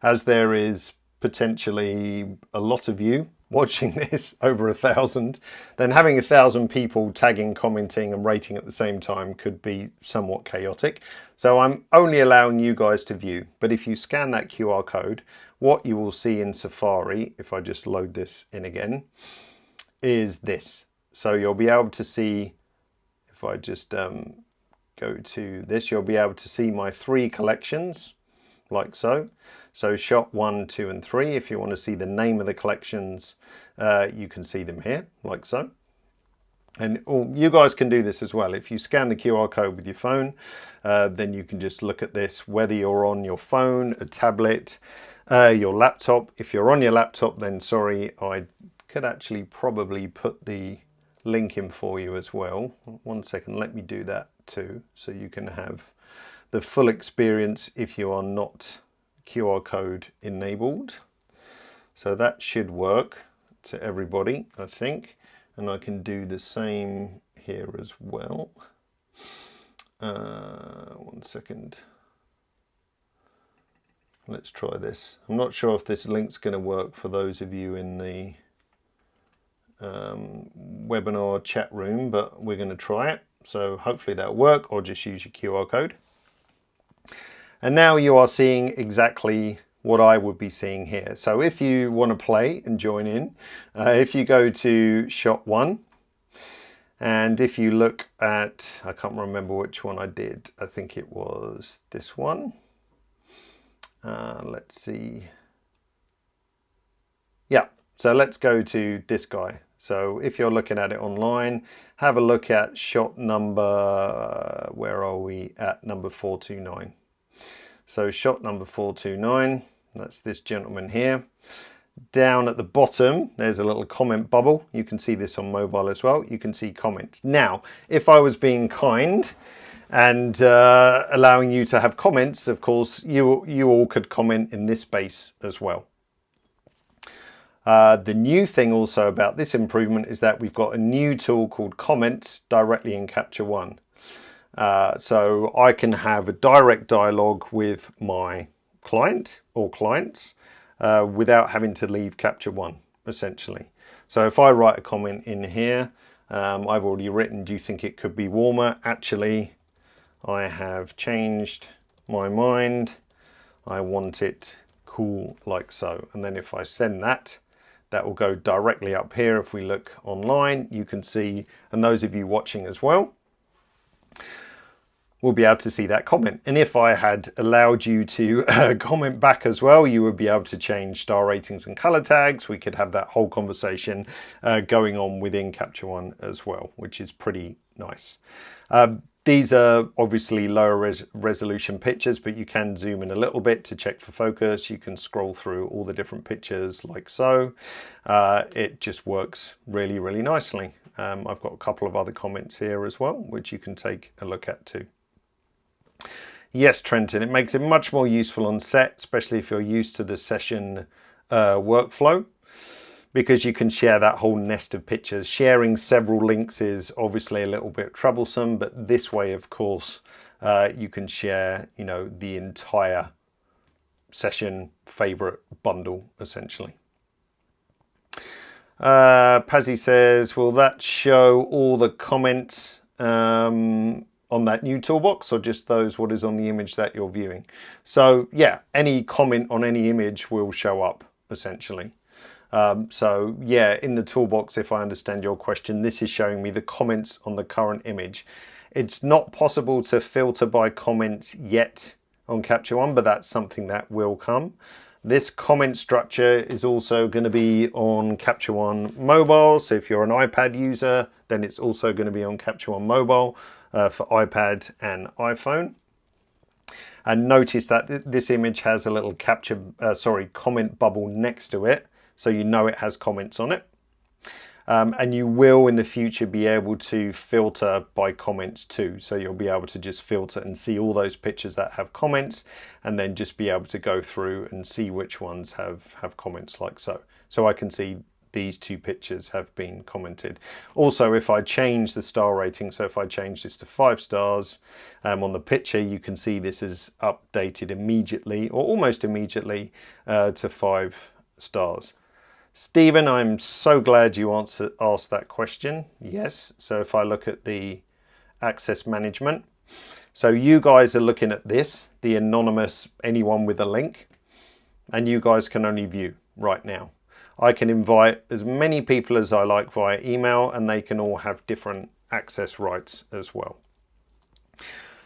S1: As there is potentially a lot of you watching this, over 1,000, then having 1,000 people tagging, commenting and rating at the same time could be somewhat chaotic. So I'm only allowing you guys to view. But if you scan that QR code, what you will see in Safari, if I just load this in again, is this. So you'll be able to see, if I just go to this, you'll be able to see my 3 collections, like so. So shot 1, 2 and 3. If you want to see the name of the collections, you can see them here, like so. And you guys can do this as well. If you scan the QR code with your phone, then you can just look at this, whether you're on your phone, a tablet, your laptop. If you're on your laptop, then sorry, I could actually probably put the link in for you as well. 1 second, let me do that too, so you can have the full experience if you are not QR code enabled. So that should work to everybody, I think. And I can do the same here as well. 1 second. Let's try this. I'm not sure if this link's going to work for those of you in the webinar chat room, but we're going to try it. So hopefully that'll work, or just use your QR code. And now you are seeing exactly what I would be seeing here. So if you want to play and join in, if you go to shot 1, and if you look at, I can't remember which one I did, I think it was this one. Let's see. Yeah, so let's go to this guy. So if you're looking at it online, have a look at shot number, where are we at, number 429. So shot number 429, that's this gentleman here. Down at the bottom, there's a little comment bubble. You can see this on mobile as well. You can see comments. Now, if I was being kind and allowing you to have comments, of course, you all could comment in this space as well. The new thing also about this improvement is that we've got a new tool called Comments directly in Capture One. So I can have a direct dialogue with my client or clients without having to leave Capture One, essentially. So if I write a comment in here, I've already written, do you think it could be warmer? Actually, I have changed my mind. I want it cool like so. And then if I send that, that will go directly up here. If we look online, you can see, and those of you watching as well, will be able to see that comment. And if I had allowed you to comment back as well, you would be able to change star ratings and color tags. We could have that whole conversation going on within Capture One as well, which is pretty nice. These are obviously lower resolution pictures, but you can zoom in a little bit to check for focus. You can scroll through all the different pictures like so. It just works really, really nicely. I've got a couple of other comments here as well, which you can take a look at too. Yes, Trenton, it makes it much more useful on set, especially if you're used to the session workflow, because you can share that whole nest of pictures. Sharing several links is obviously a little bit troublesome, but this way, of course, you can share, you know, the entire session favorite bundle, essentially. Pazzy says, will that show all the comments on that new toolbox, or just those what is on the image that you're viewing? So yeah, any comment on any image will show up, essentially. So yeah, in the toolbox, if I understand your question, this is showing me the comments on the current image. It's not possible to filter by comments yet on Capture One, but that's something that will come. This comment structure is also going to be on Capture One mobile. So if you're an iPad user, then it's also going to be on Capture One mobile for iPad and iPhone. And notice that this image has a little comment bubble next to it, so you know it has comments on it. And you will in the future be able to filter by comments too. So you'll be able to just filter and see all those pictures that have comments, and then just be able to go through and see which ones have comments like so. So I can see these two pictures have been commented. Also, if I change the star rating, so if I change this to 5 stars on the picture, you can see this is updated immediately, or almost immediately, to 5 stars. Stephen, I'm so glad you asked that question. Yes, so if I look at the access management, so you guys are looking at this, the anonymous anyone with a link, and you guys can only view right now. I can invite as many people as I like via email, and they can all have different access rights as well.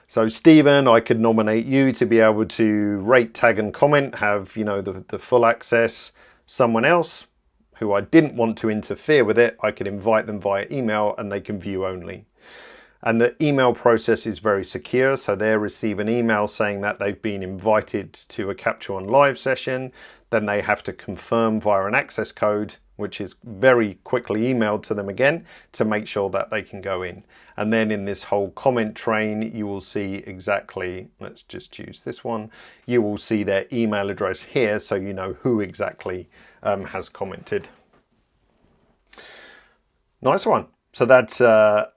S1: So Stephen, I could nominate you to be able to rate, tag and comment, have, you know, the full access. Someone else who I didn't want to interfere with it, I could invite them via email and they can view only. And the email process is very secure, so they receive an email saying that they've been invited to a Capture One live session. Then they have to confirm via an access code, which is very quickly emailed to them again to make sure that they can go in. And then in this whole comment train, you will see exactly, let's just choose this one, you will see their email address here, so you know who exactly has commented. Nice one. So that's a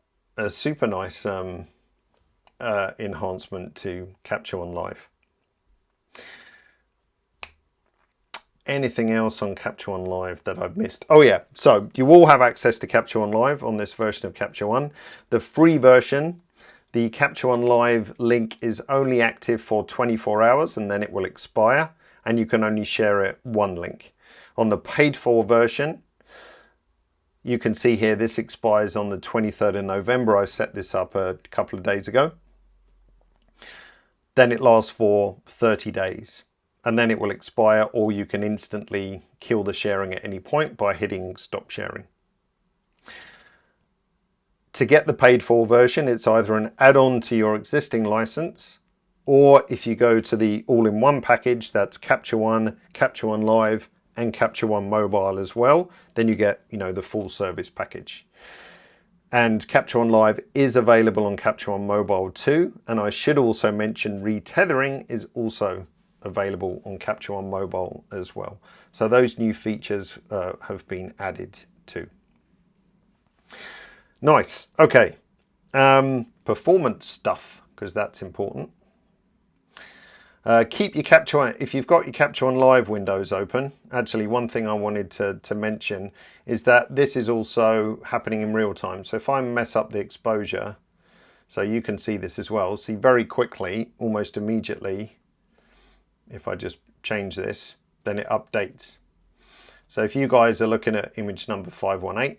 S1: super nice enhancement to Capture One Live. Anything else on Capture One Live that I've missed? Oh yeah, so you all have access to Capture One Live on this version of Capture One. The free version, the Capture One Live link is only active for 24 hours and then it will expire, and you can only share it one link. On the paid for version, you can see here this expires on the 23rd of November. I set this up a couple of days ago. Then it lasts for 30 days. And then it will expire, or you can instantly kill the sharing at any point by hitting stop sharing. To get the paid for version, it's either an add-on to your existing license, or if you go to the all-in-one package, that's Capture One Live, and Capture One Mobile as well, then you get, you know, the full service package. And Capture One Live is available on Capture One Mobile too. And I should also mention retethering is also available on Capture One Mobile as well. So those new features have been added too. Nice. Okay. Performance stuff, because that's important. Keep your Capture One, if you've got your Capture One Live windows open. Actually, one thing I wanted to mention is that this is also happening in real time. So if I mess up the exposure, so you can see this as well, see very quickly, almost immediately, if I just change this, then it updates. So if you guys are looking at image number 518,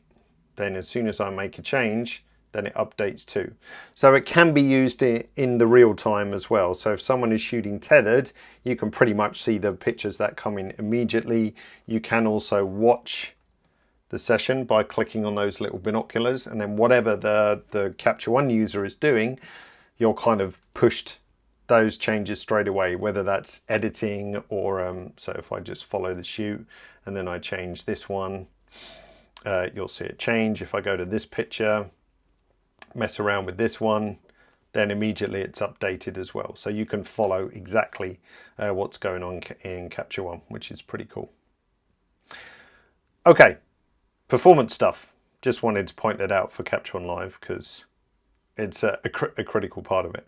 S1: then as soon as I make a change, then it updates too. So it can be used in the real time as well. So if someone is shooting tethered, you can pretty much see the pictures that come in immediately. You can also watch the session by clicking on those little binoculars, and then whatever the Capture One user is doing, you're kind of pushed those changes straight away, whether that's editing or, so if I just follow the shoot and then I change this one, you'll see it change. If I go to this picture, mess around with this one, then immediately it's updated as well. So you can follow exactly what's going on in Capture One, which is pretty cool. Okay, performance stuff. Just wanted to point that out for Capture One Live because it's a critical part of it.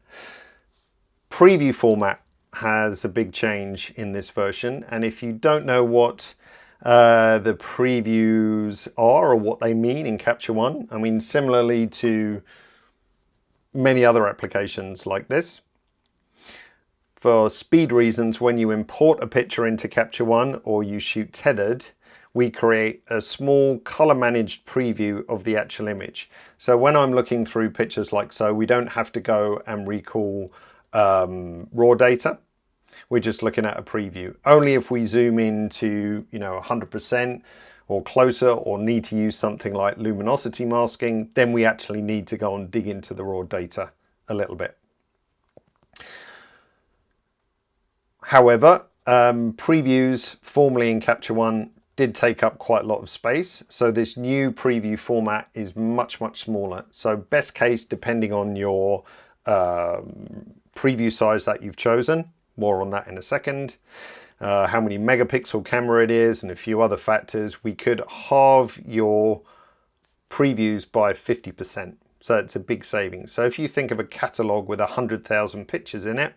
S1: Preview format has a big change in this version, and if you don't know what the previews are or what they mean in Capture One, I mean, similarly to many other applications like this, for speed reasons, when you import a picture into Capture One or you shoot tethered, we create a small color managed preview of the actual image. So when I'm looking through pictures like so, we don't have to go and recall raw data. We're just looking at a preview. Only if we zoom into, 100% or closer, or need to use something like luminosity masking, then we actually need to go and dig into the raw data a little bit. However, previews formerly in Capture One did take up quite a lot of space. So this new preview format is much, much smaller. So best case, depending on your preview size that you've chosen, more on that in a second, how many megapixel camera it is, and a few other factors, we could halve your previews by 50%. So it's a big savings. So if you think of a catalog with 100,000 pictures in it,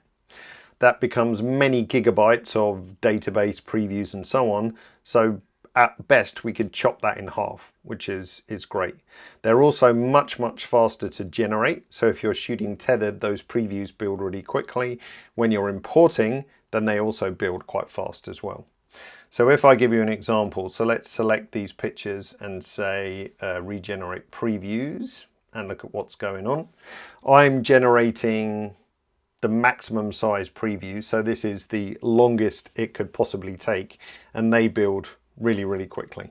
S1: that becomes many gigabytes of database previews and so on. So at best, we could chop that in half, which is great. They're also much, much faster to generate. So if you're shooting tethered, those previews build really quickly. When you're importing, then they also build quite fast as well. So if I give you an example, so let's select these pictures and say regenerate previews and look at what's going on. I'm generating the maximum size preview. So this is the longest it could possibly take, and they build really, really quickly.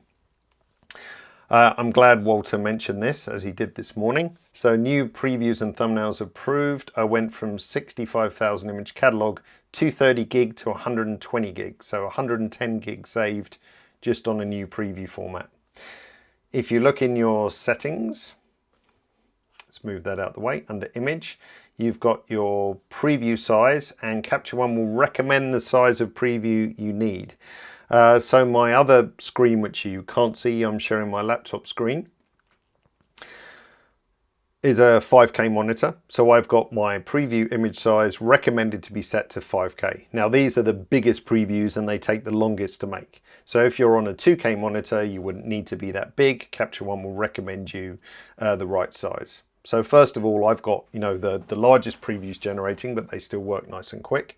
S1: I'm glad Walter mentioned this as he did this morning. So new previews and thumbnails approved. I went from 65,000 image catalog, 230 gig to 120 gig. So 110 gig saved just on a new preview format. If you look in your settings, let's move that out the way, under image, you've got your preview size, and Capture One will recommend the size of preview you need. So my other screen, which you can't see, I'm sharing my laptop screen, is a 5K monitor. So I've got my preview image size recommended to be set to 5K. Now these are the biggest previews and they take the longest to make. So if you're on a 2K monitor, you wouldn't need to be that big. Capture One will recommend you the right size. So first of all, I've got, the largest previews generating, but they still work nice and quick.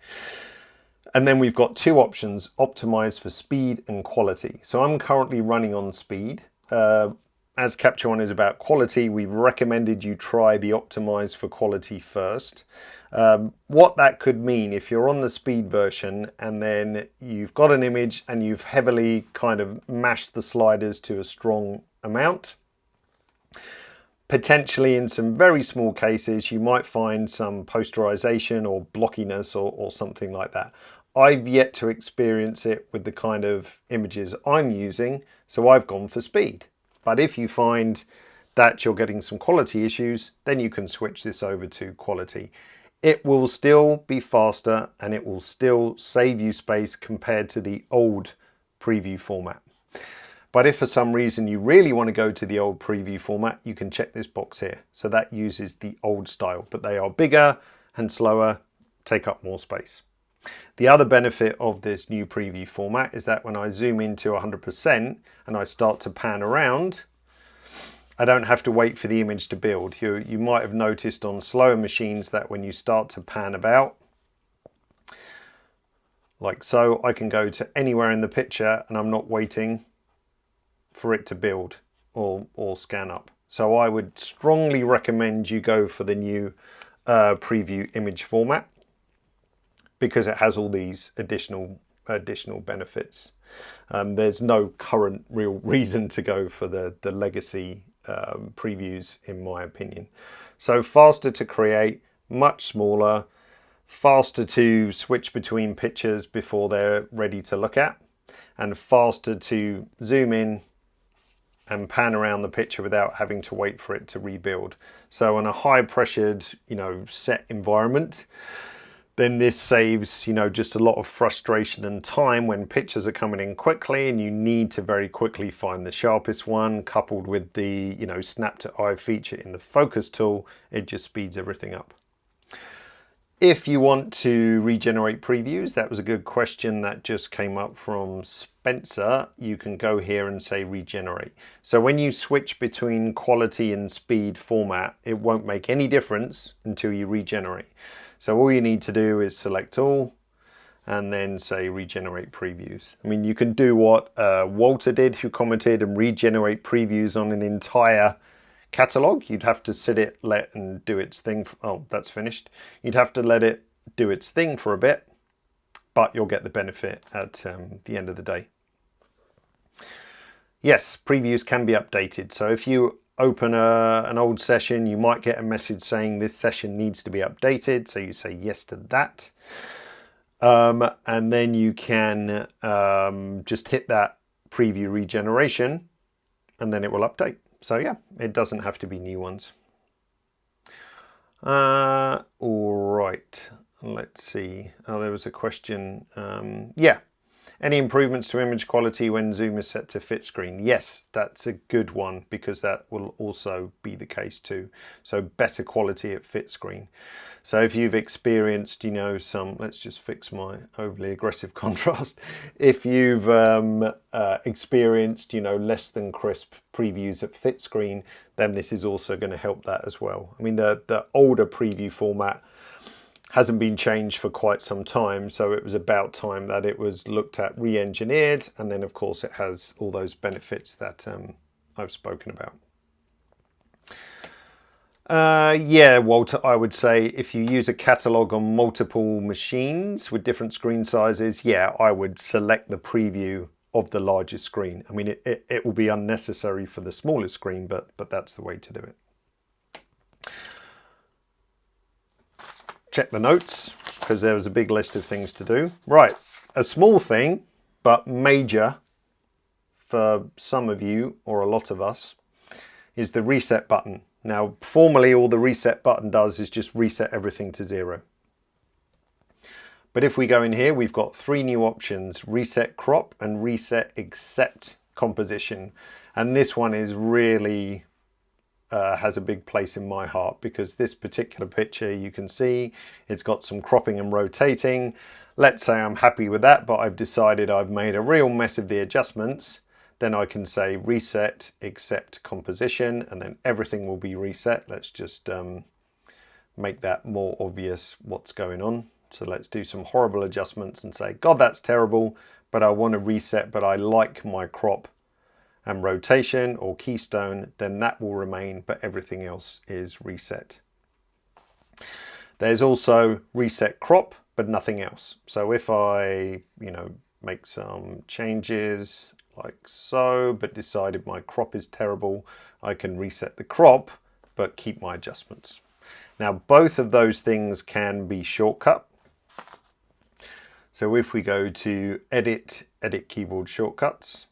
S1: And then we've got two options, optimized for speed and quality. So I'm currently running on speed. As Capture One is about quality, we've recommended you try the optimize for quality first. What that could mean if you're on the speed version and then you've got an image and you've heavily kind of mashed the sliders to a strong amount, potentially in some very small cases, you might find some posterization or blockiness or something like that. I've yet to experience it with the kind of images I'm using, so I've gone for speed. But if you find that you're getting some quality issues, then you can switch this over to quality. it will still be faster and it will still save you space compared to the old preview format. But if for some reason you really want to go to the old preview format, you can check this box here. So that uses the old style, but they are bigger and slower, take up more space. The other benefit of this new preview format is that when I zoom into 100% and I start to pan around, I don't have to wait for the image to build. You might have noticed on slower machines that when you start to pan about, like so, I can go to anywhere in the picture and I'm not waiting for it to build or scan up. So I would strongly recommend you go for the new preview image format because it has all these additional benefits. There's no current real reason to go for the legacy previews, in my opinion. So faster to create, much smaller, faster to switch between pictures before they're ready to look at, and faster to zoom in and pan around the picture without having to wait for it to rebuild. So in a high pressured, set environment, then this saves, just a lot of frustration and time when pictures are coming in quickly and you need to very quickly find the sharpest one, coupled with the, snap to eye feature in the focus tool. It just speeds everything up. If you want to regenerate previews, that was a good question that just came up from Spencer. You can go here and say regenerate. So when you switch between quality and speed format, it won't make any difference until you regenerate. So all you need to do is select all and then say regenerate previews. I mean, you can do what Walter did, who commented, and regenerate previews on an entire catalog. You'd have to sit it, let and do its thing. Oh, that's finished. You'd have to let it do its thing for a bit, but you'll get the benefit at the end of the day. Yes, previews can be updated. So if you open an old session, you might get a message saying this session needs to be updated. So you say yes to that. And then you can just hit that preview regeneration and then it will update. So yeah, it doesn't have to be new ones. All right, let's see. Oh, there was a question. Yeah. Any improvements to image quality when zoom is set to fit screen? Yes, that's a good one because that will also be the case too. So better quality at fit screen. So if you've experienced, let's just fix my overly aggressive contrast. If you've experienced, less than crisp previews at fit screen, then this is also going to help that as well. I mean, the older preview format hasn't been changed for quite some time, so it was about time that it was looked at, re-engineered, and then of course it has all those benefits that I've spoken about. Yeah, Walter, I would say if you use a catalog on multiple machines with different screen sizes, yeah, I would select the preview of the largest screen. I mean, it will be unnecessary for the smallest screen, but that's the way to do it. Check the notes, because there was a big list of things to do. Right, a small thing, but major for some of you, or a lot of us, is the reset button. Now, formally, all the reset button does is just reset everything to 0. But if we go in here, we've got 3 new options: reset crop and reset accept composition. And this one is really has a big place in my heart, because this particular picture, you can see it's got some cropping and rotating. Let's say I'm happy with that, but I've decided I've made a real mess of the adjustments. Then I can say reset accept composition, and then everything will be reset. Let's just make that more obvious what's going on. So let's do some horrible adjustments and say, God, that's terrible, but I want to reset, but I like my crop and rotation or keystone. Then that will remain, but everything else is reset. There's also reset crop, but nothing else. So if I, make some changes like so, but decided my crop is terrible, I can reset the crop, but keep my adjustments. Now, both of those things can be shortcut. So if we go to edit keyboard shortcuts,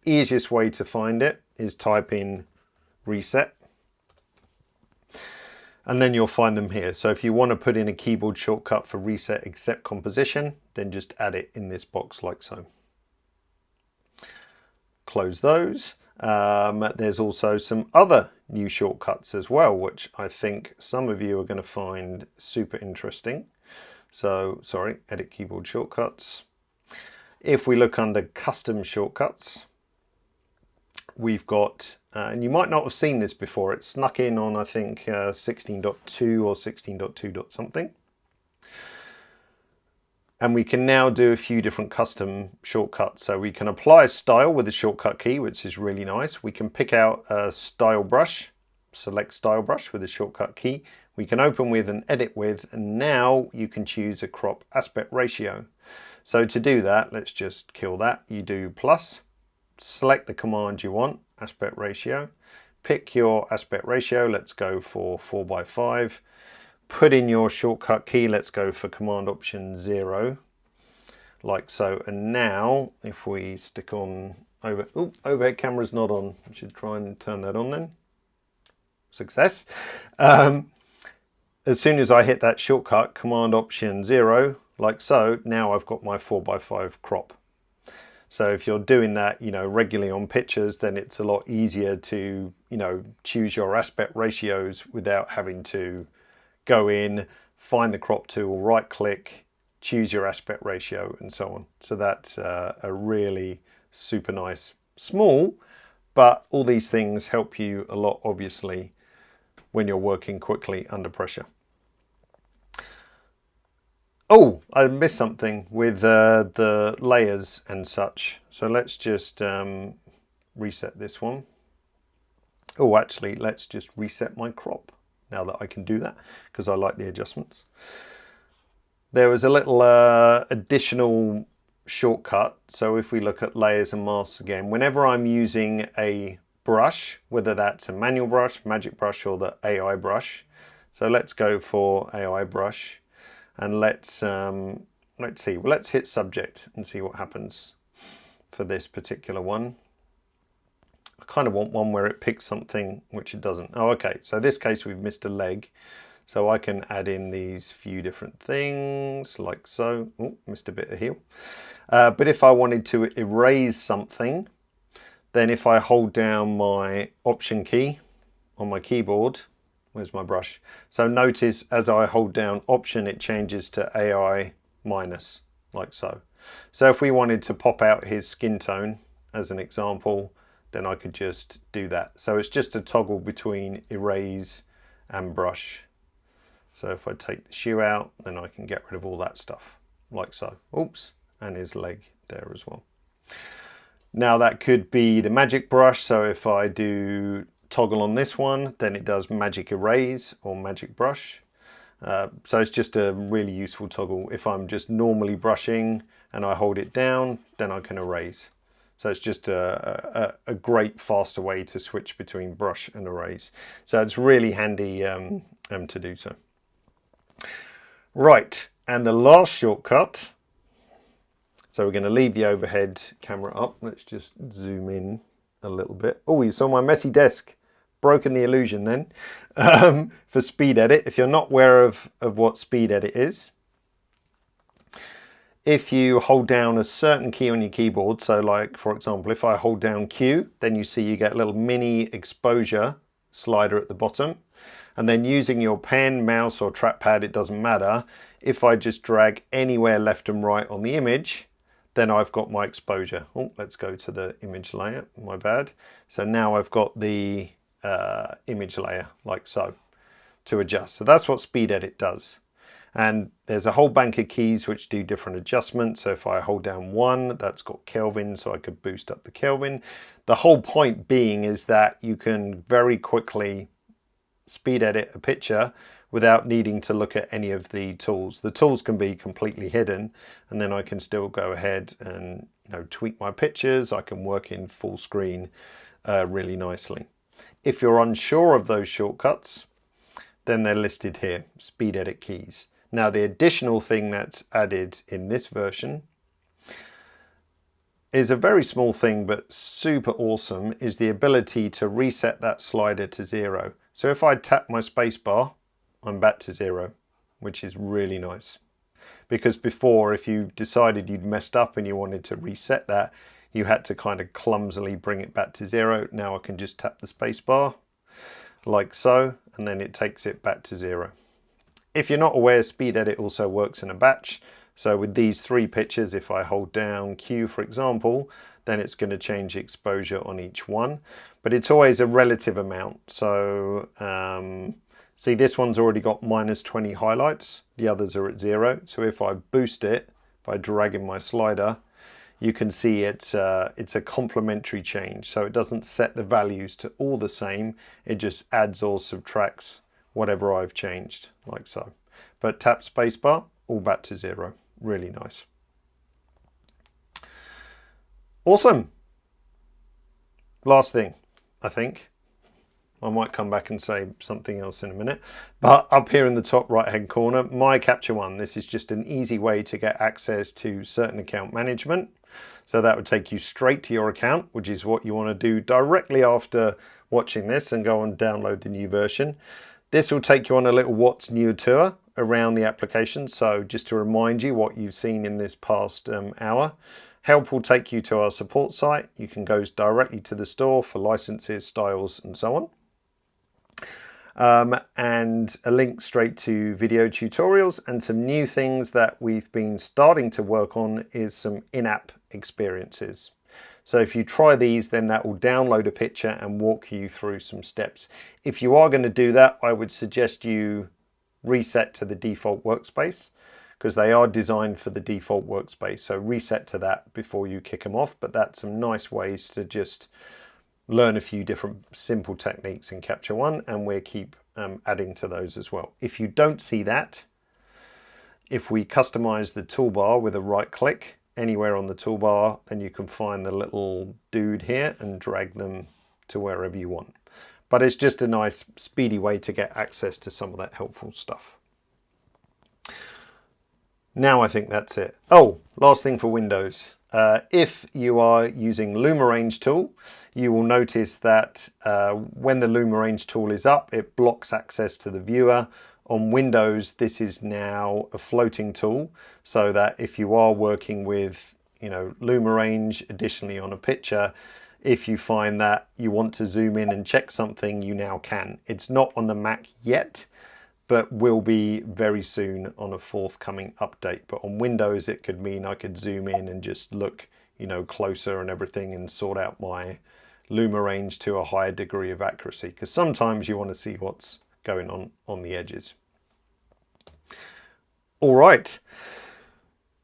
S1: easiest way to find it is type in reset. And then you'll find them here. So if you want to put in a keyboard shortcut for reset except composition, then just add it in this box like so. Close those. There's also some other new shortcuts as well, which I think some of you are going to find super interesting. So, sorry, edit keyboard shortcuts. If we look under custom shortcuts, we've got, and you might not have seen this before, it's snuck in on I think 16.2 or 16.2 something. And we can now do a few different custom shortcuts. So we can apply a style with a shortcut key, which is really nice. We can pick out a style brush, select style brush with a shortcut key. We can open with and edit with, and now you can choose a crop aspect ratio. So to do that, let's just kill that. You do plus, select the command you want, aspect ratio, pick your aspect ratio. Let's go for 4:5. Put in your shortcut key, let's go for Command Option 0, like so. And now, if we stick on, overhead camera's not on. I should try and turn that on then. Success. As soon as I hit that shortcut, Command Option 0, like so, now I've got my 4:5 crop. So if you're doing that, regularly on pictures, then it's a lot easier to, choose your aspect ratios without having to go in, find the crop tool, right click, choose your aspect ratio and so on. So that's a really super nice, small, but all these things help you a lot, obviously, when you're working quickly under pressure. Oh, I missed something with the layers and such. So let's just reset this one. Oh, actually, let's just reset my crop now that I can do that, because I like the adjustments. There was a little additional shortcut. So if we look at layers and masks again, whenever I'm using a brush, whether that's a manual brush, magic brush, or the AI brush. So let's go for AI brush, and let's see. Well, let's hit subject and see what happens for this particular one. I kind of want one where it picks something which it doesn't. Oh, okay. So in this case, we've missed a leg. So I can add in these few different things like so. Oh, missed a bit of heel. But if I wanted to erase something, then if I hold down my option key on my keyboard, where's my brush? So notice as I hold down option, it changes to AI minus, like so. So if we wanted to pop out his skin tone as an example, then I could just do that. So it's just a toggle between erase and brush. So if I take the shoe out, then I can get rid of all that stuff, like so. Oops, and his leg there as well. Now that could be the magic brush. So if I do toggle on this one, then it does magic erase or magic brush. So it's just a really useful toggle. If I'm just normally brushing and I hold it down, then I can erase. So it's just a great faster way to switch between brush and erase. So it's really handy to do so. Right, and the last shortcut. So we're going to leave the overhead camera up. Let's just zoom in a little bit. Oh, you saw my messy desk. Broken the illusion then. For speed edit, if you're not aware of what speed edit is, if you hold down a certain key on your keyboard, so like for example, if I hold down Q, then you see you get a little mini exposure slider at the bottom. And then using your pen, mouse or trackpad, it doesn't matter. If I just drag anywhere left and right on the image, then I've got my exposure. Oh, let's go to the image layer, my bad. So now I've got the image layer like so to adjust. So that's what speed edit does. And there's a whole bank of keys which do different adjustments. So if I hold down 1, that's got Kelvin, so I could boost up the Kelvin. The whole point being is that you can very quickly speed edit a picture without needing to look at any of the tools. The tools can be completely hidden, and then I can still go ahead and tweak my pictures. I can work in full screen really nicely. If you're unsure of those shortcuts, then they're listed here, speed edit keys. Now the additional thing that's added in this version is a very small thing but super awesome, is the ability to reset that slider to 0. So if I tap my space bar I'm back to 0, which is really nice. Because before, if you decided you'd messed up and you wanted to reset that, you had to kind of clumsily bring it back to 0. Now I can just tap the space bar like so, and then it takes it back to 0. If you're not aware, Speed Edit also works in a batch. So with these 3 pictures, if I hold down Q, for example, then it's going to change exposure on each one. But it's always a relative amount. So see, this one's already got -20 highlights. The others are at 0. So if I boost it by dragging my slider, you can see it's a complementary change. So it doesn't set the values to all the same. It just adds or subtracts whatever I've changed, like so. But tap spacebar, all back to 0. Really nice. Awesome. Last thing, I think. I might come back and say something else in a minute. But up here in the top right hand corner, My Capture One. This is just an easy way to get access to certain account management. So that would take you straight to your account, which is what you want to do directly after watching this, and go and download the new version. This will take you on a little what's new tour around the application. So just to remind you what you've seen in this past hour. Help will take you to our support site. You can go directly to the store for licenses, styles, and so on. And a link straight to video tutorials, and some new things that we've been starting to work on is some in-app experiences. So if you try these, then that will download a picture and walk you through some steps. If you are going to do that, I would suggest you reset to the default workspace, because they are designed for the default workspace. So reset to that before you kick them off. But that's some nice ways to just learn a few different simple techniques in Capture One, and we'll keep adding to those as well. If you don't see that, if we customize the toolbar with a right click anywhere on the toolbar, then you can find the little dude here and drag them to wherever you want. But it's just a nice speedy way to get access to some of that helpful stuff. Now I think that's it. Oh, last thing for Windows. If you are using Luma Range tool, you will notice that when the Luma Range tool is up, it blocks access to the viewer. On Windows, this is now a floating tool, so that if you are working with, Luma Range additionally on a picture, if you find that you want to zoom in and check something, you now can. It's not on the Mac yet, but will be very soon on a forthcoming update. But on Windows, it could mean I could zoom in and just look, closer and everything, and sort out my Luma Range to a higher degree of accuracy, because sometimes you want to see what's going on the edges. All right.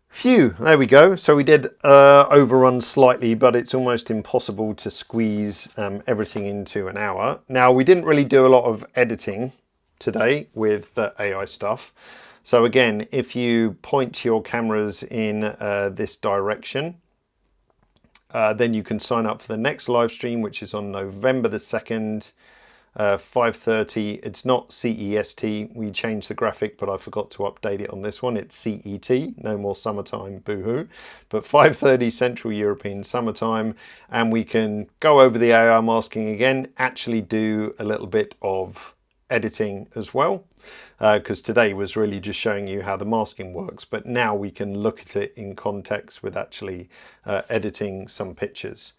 S1: Phew, there we go. So we did overrun slightly, but it's almost impossible to squeeze everything into an hour. Now, we didn't really do a lot of editing today with the AI stuff. So again, if you point your cameras in this direction, then you can sign up for the next live stream, which is on November the 2nd, 5:30. It's not CEST. We changed the graphic, but I forgot to update it on this one. It's CET. No more summertime, boohoo. But 5:30 Central European Summertime, and we can go over the AI masking again, actually do a little bit of editing as well, because today was really just showing you how the masking works, but now we can look at it in context with actually editing some pictures.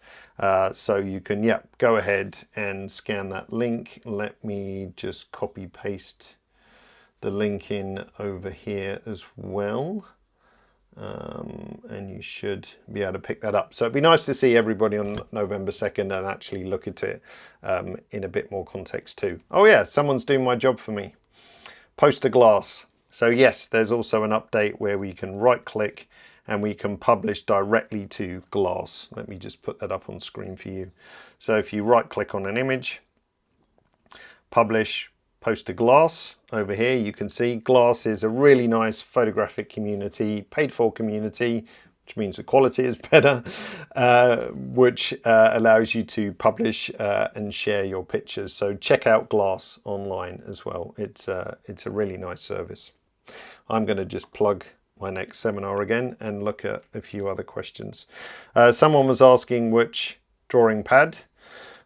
S1: So you can, go ahead and scan that link. Let me just copy paste the link in over here as well. And you should be able to pick that up. So it'd be nice to see everybody on November 2nd and actually look at it in a bit more context too. Oh yeah, someone's doing my job for me. Poster glass. So yes, there's also an update where we can right click and we can publish directly to glass. Let me just put that up on screen for you. So if you right click on an image, publish poster glass, over here you can see Glass is a really nice photographic community, paid for community, which means the quality is better, which allows you to publish and share your pictures. So check out Glass online as well. It's a really nice service. I'm going to just plug my next seminar again and look at a few other questions. Someone was asking which drawing pad.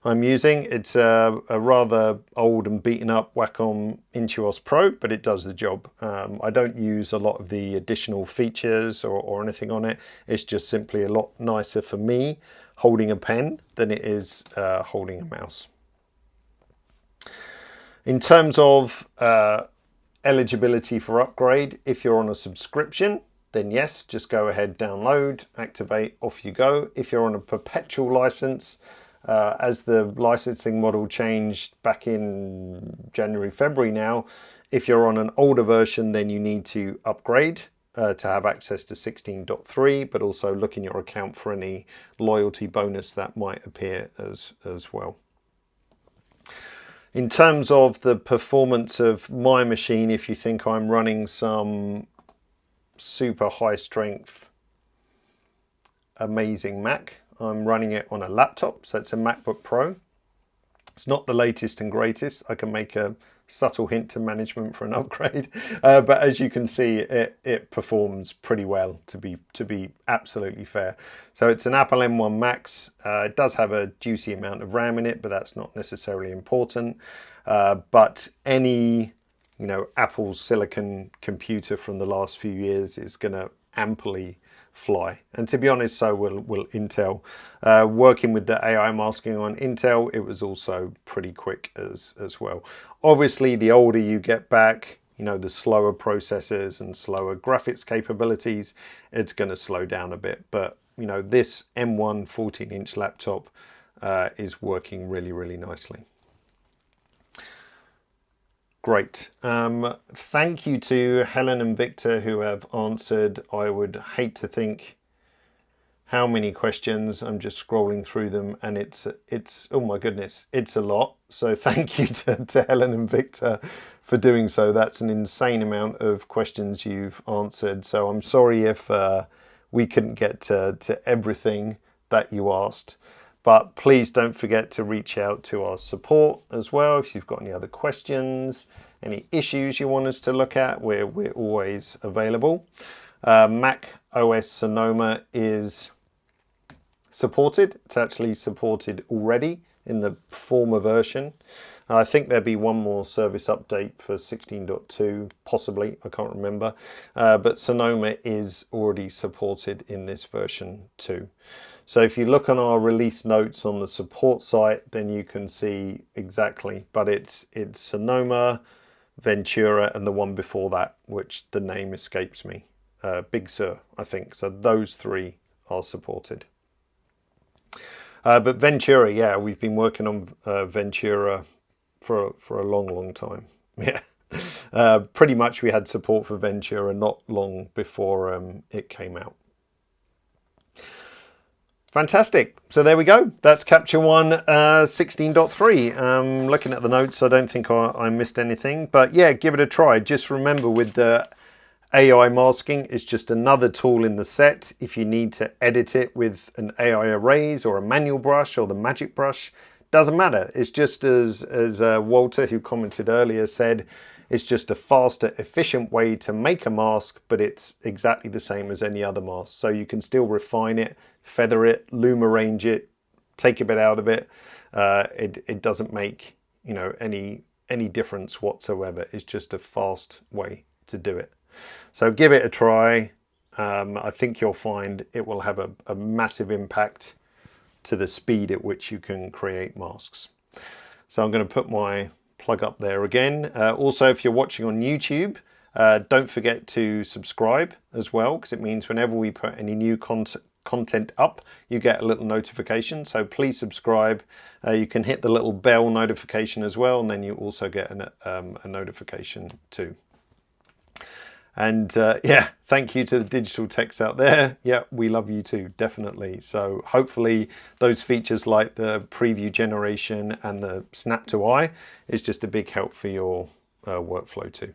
S1: I'm using. It's a rather old and beaten up Wacom Intuos Pro, but it does the job. I don't use a lot of the additional features or anything on it. It's just simply a lot nicer for me holding a pen than it is holding a mouse. In terms of eligibility for upgrade, if you're on a subscription, then yes, just go ahead, download, activate, off you go. If you're on a perpetual license, as the licensing model changed back in January, February now, if you're on an older version, then you need to upgrade to have access to 16.3, but also look in your account for any loyalty bonus that might appear as well. In terms of the performance of my machine, if you think I'm running some super high strength, amazing Mac, I'm running it on a laptop, so it's a MacBook Pro. It's not the latest and greatest. I can make a subtle hint to management for an upgrade, but as you can see, it performs pretty well, to be absolutely fair. So it's an Apple M1 Max. It does have a juicy amount of RAM in it, but that's not necessarily important. But any Apple silicon computer from the last few years is going to amply fly, and to be honest, so will Intel. Working with the AI masking on Intel, it was also pretty quick as well. Obviously, the older you get back, the slower processors and slower graphics capabilities, it's going to slow down a bit. But this M1 14-inch laptop is working really nicely. Great. Thank you to Helen and Victor who have answered. I would hate to think how many questions. I'm just scrolling through them, and it's oh my goodness, it's a lot. So thank you to Helen and Victor for doing so. That's an insane amount of questions you've answered. So I'm sorry if we couldn't get to everything that you asked. But please don't forget to reach out to our support as well if you've got any other questions, any issues you want us to look at. We're always available. Mac OS Sonoma is supported. It's actually supported already in the former version. I think there'll be one more service update for 16.2, possibly, I can't remember. But Sonoma is already supported in this version too. So if you look on our release notes on the support site, then you can see exactly, but it's Sonoma, Ventura, and the one before that, which the name escapes me. Big Sur, I think. So those three are supported. But Ventura, yeah, we've been working on Ventura for a long time. Yeah, pretty much we had support for Ventura not long before it came out. Fantastic. So there we go. That's Capture One 16.3. Looking at the notes, I don't think I missed anything. But yeah, give it a try. Just remember, with the AI masking, it's just another tool in the set. If you need to edit it with an AI erase or a manual brush or the magic brush, doesn't matter. It's just as Walter, who commented earlier, said, it's just a faster, efficient way to make a mask, but it's exactly the same as any other mask. So you can still refine it, feather it, loom arrange it, take a bit out of it. It doesn't make any difference whatsoever. It's just a fast way to do it. So give it a try. I think you'll find it will have a massive impact to the speed at which you can create masks. So I'm going to put my plug up there again. Also, if you're watching on YouTube, don't forget to subscribe as well, because it means whenever we put any new content up, you get a little notification. So please subscribe. You can hit the little bell notification as well, and then you also get a notification too. And yeah, thank you to the digital techs out there. Yeah, we love you too, definitely. So hopefully those features like the preview generation and the snap to eye is just a big help for your workflow too.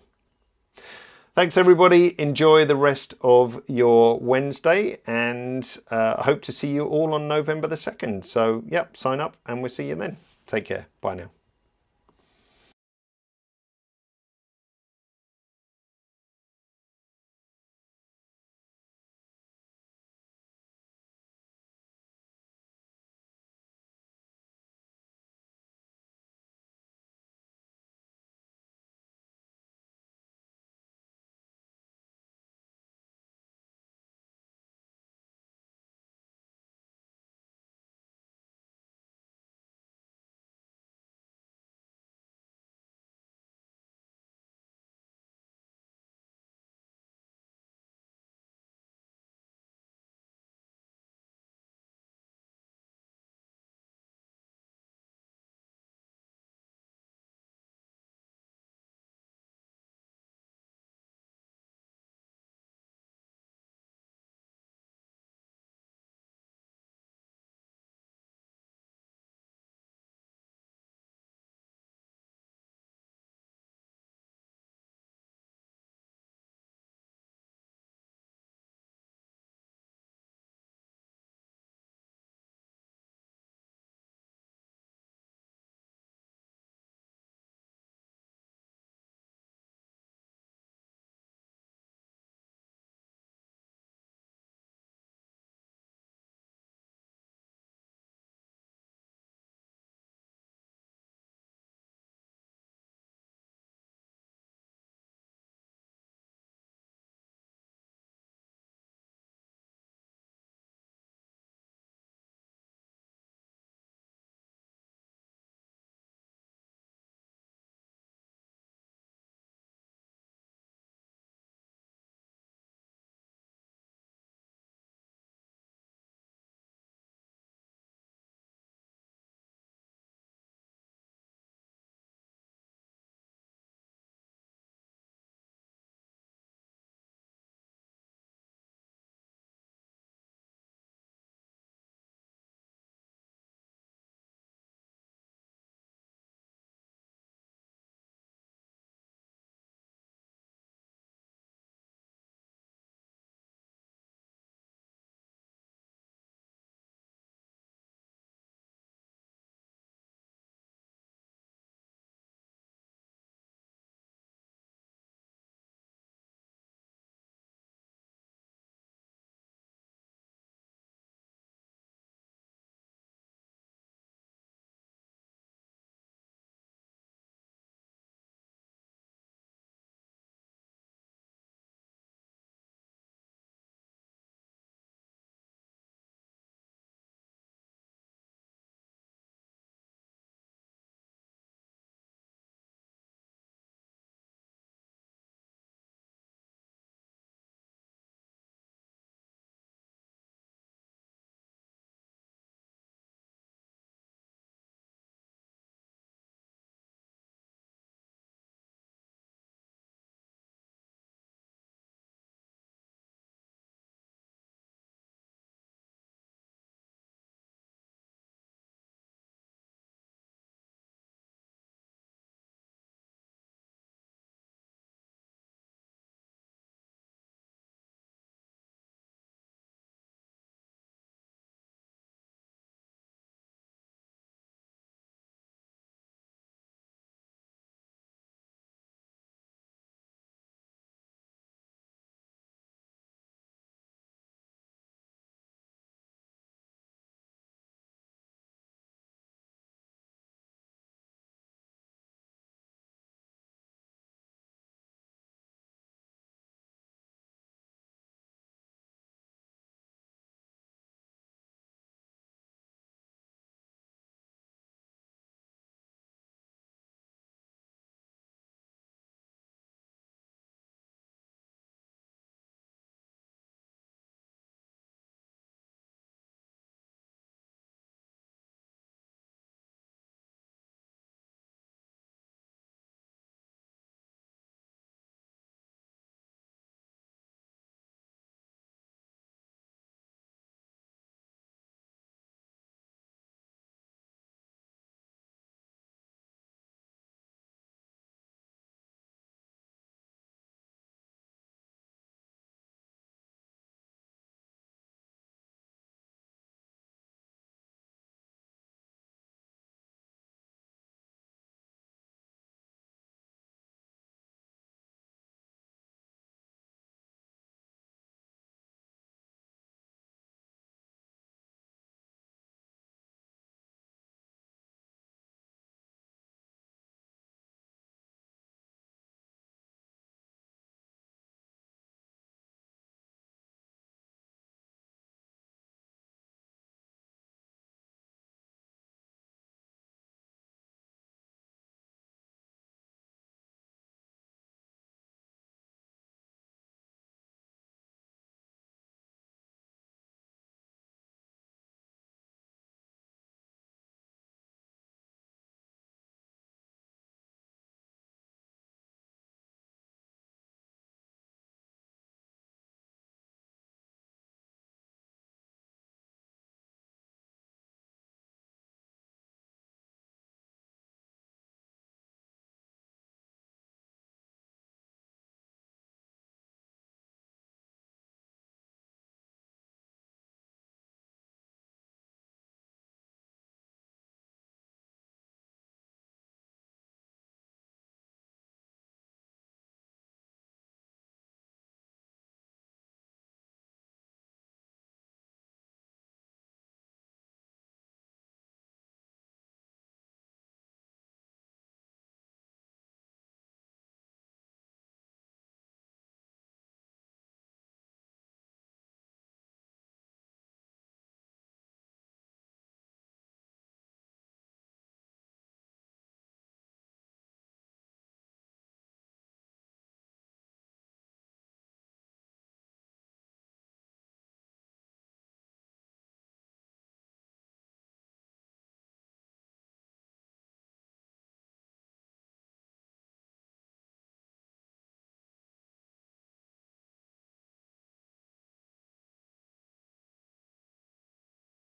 S1: Thanks everybody. Enjoy the rest of your Wednesday, and I hope to see you all on November the 2nd. So yep, sign up and we'll see you then. Take care. Bye now.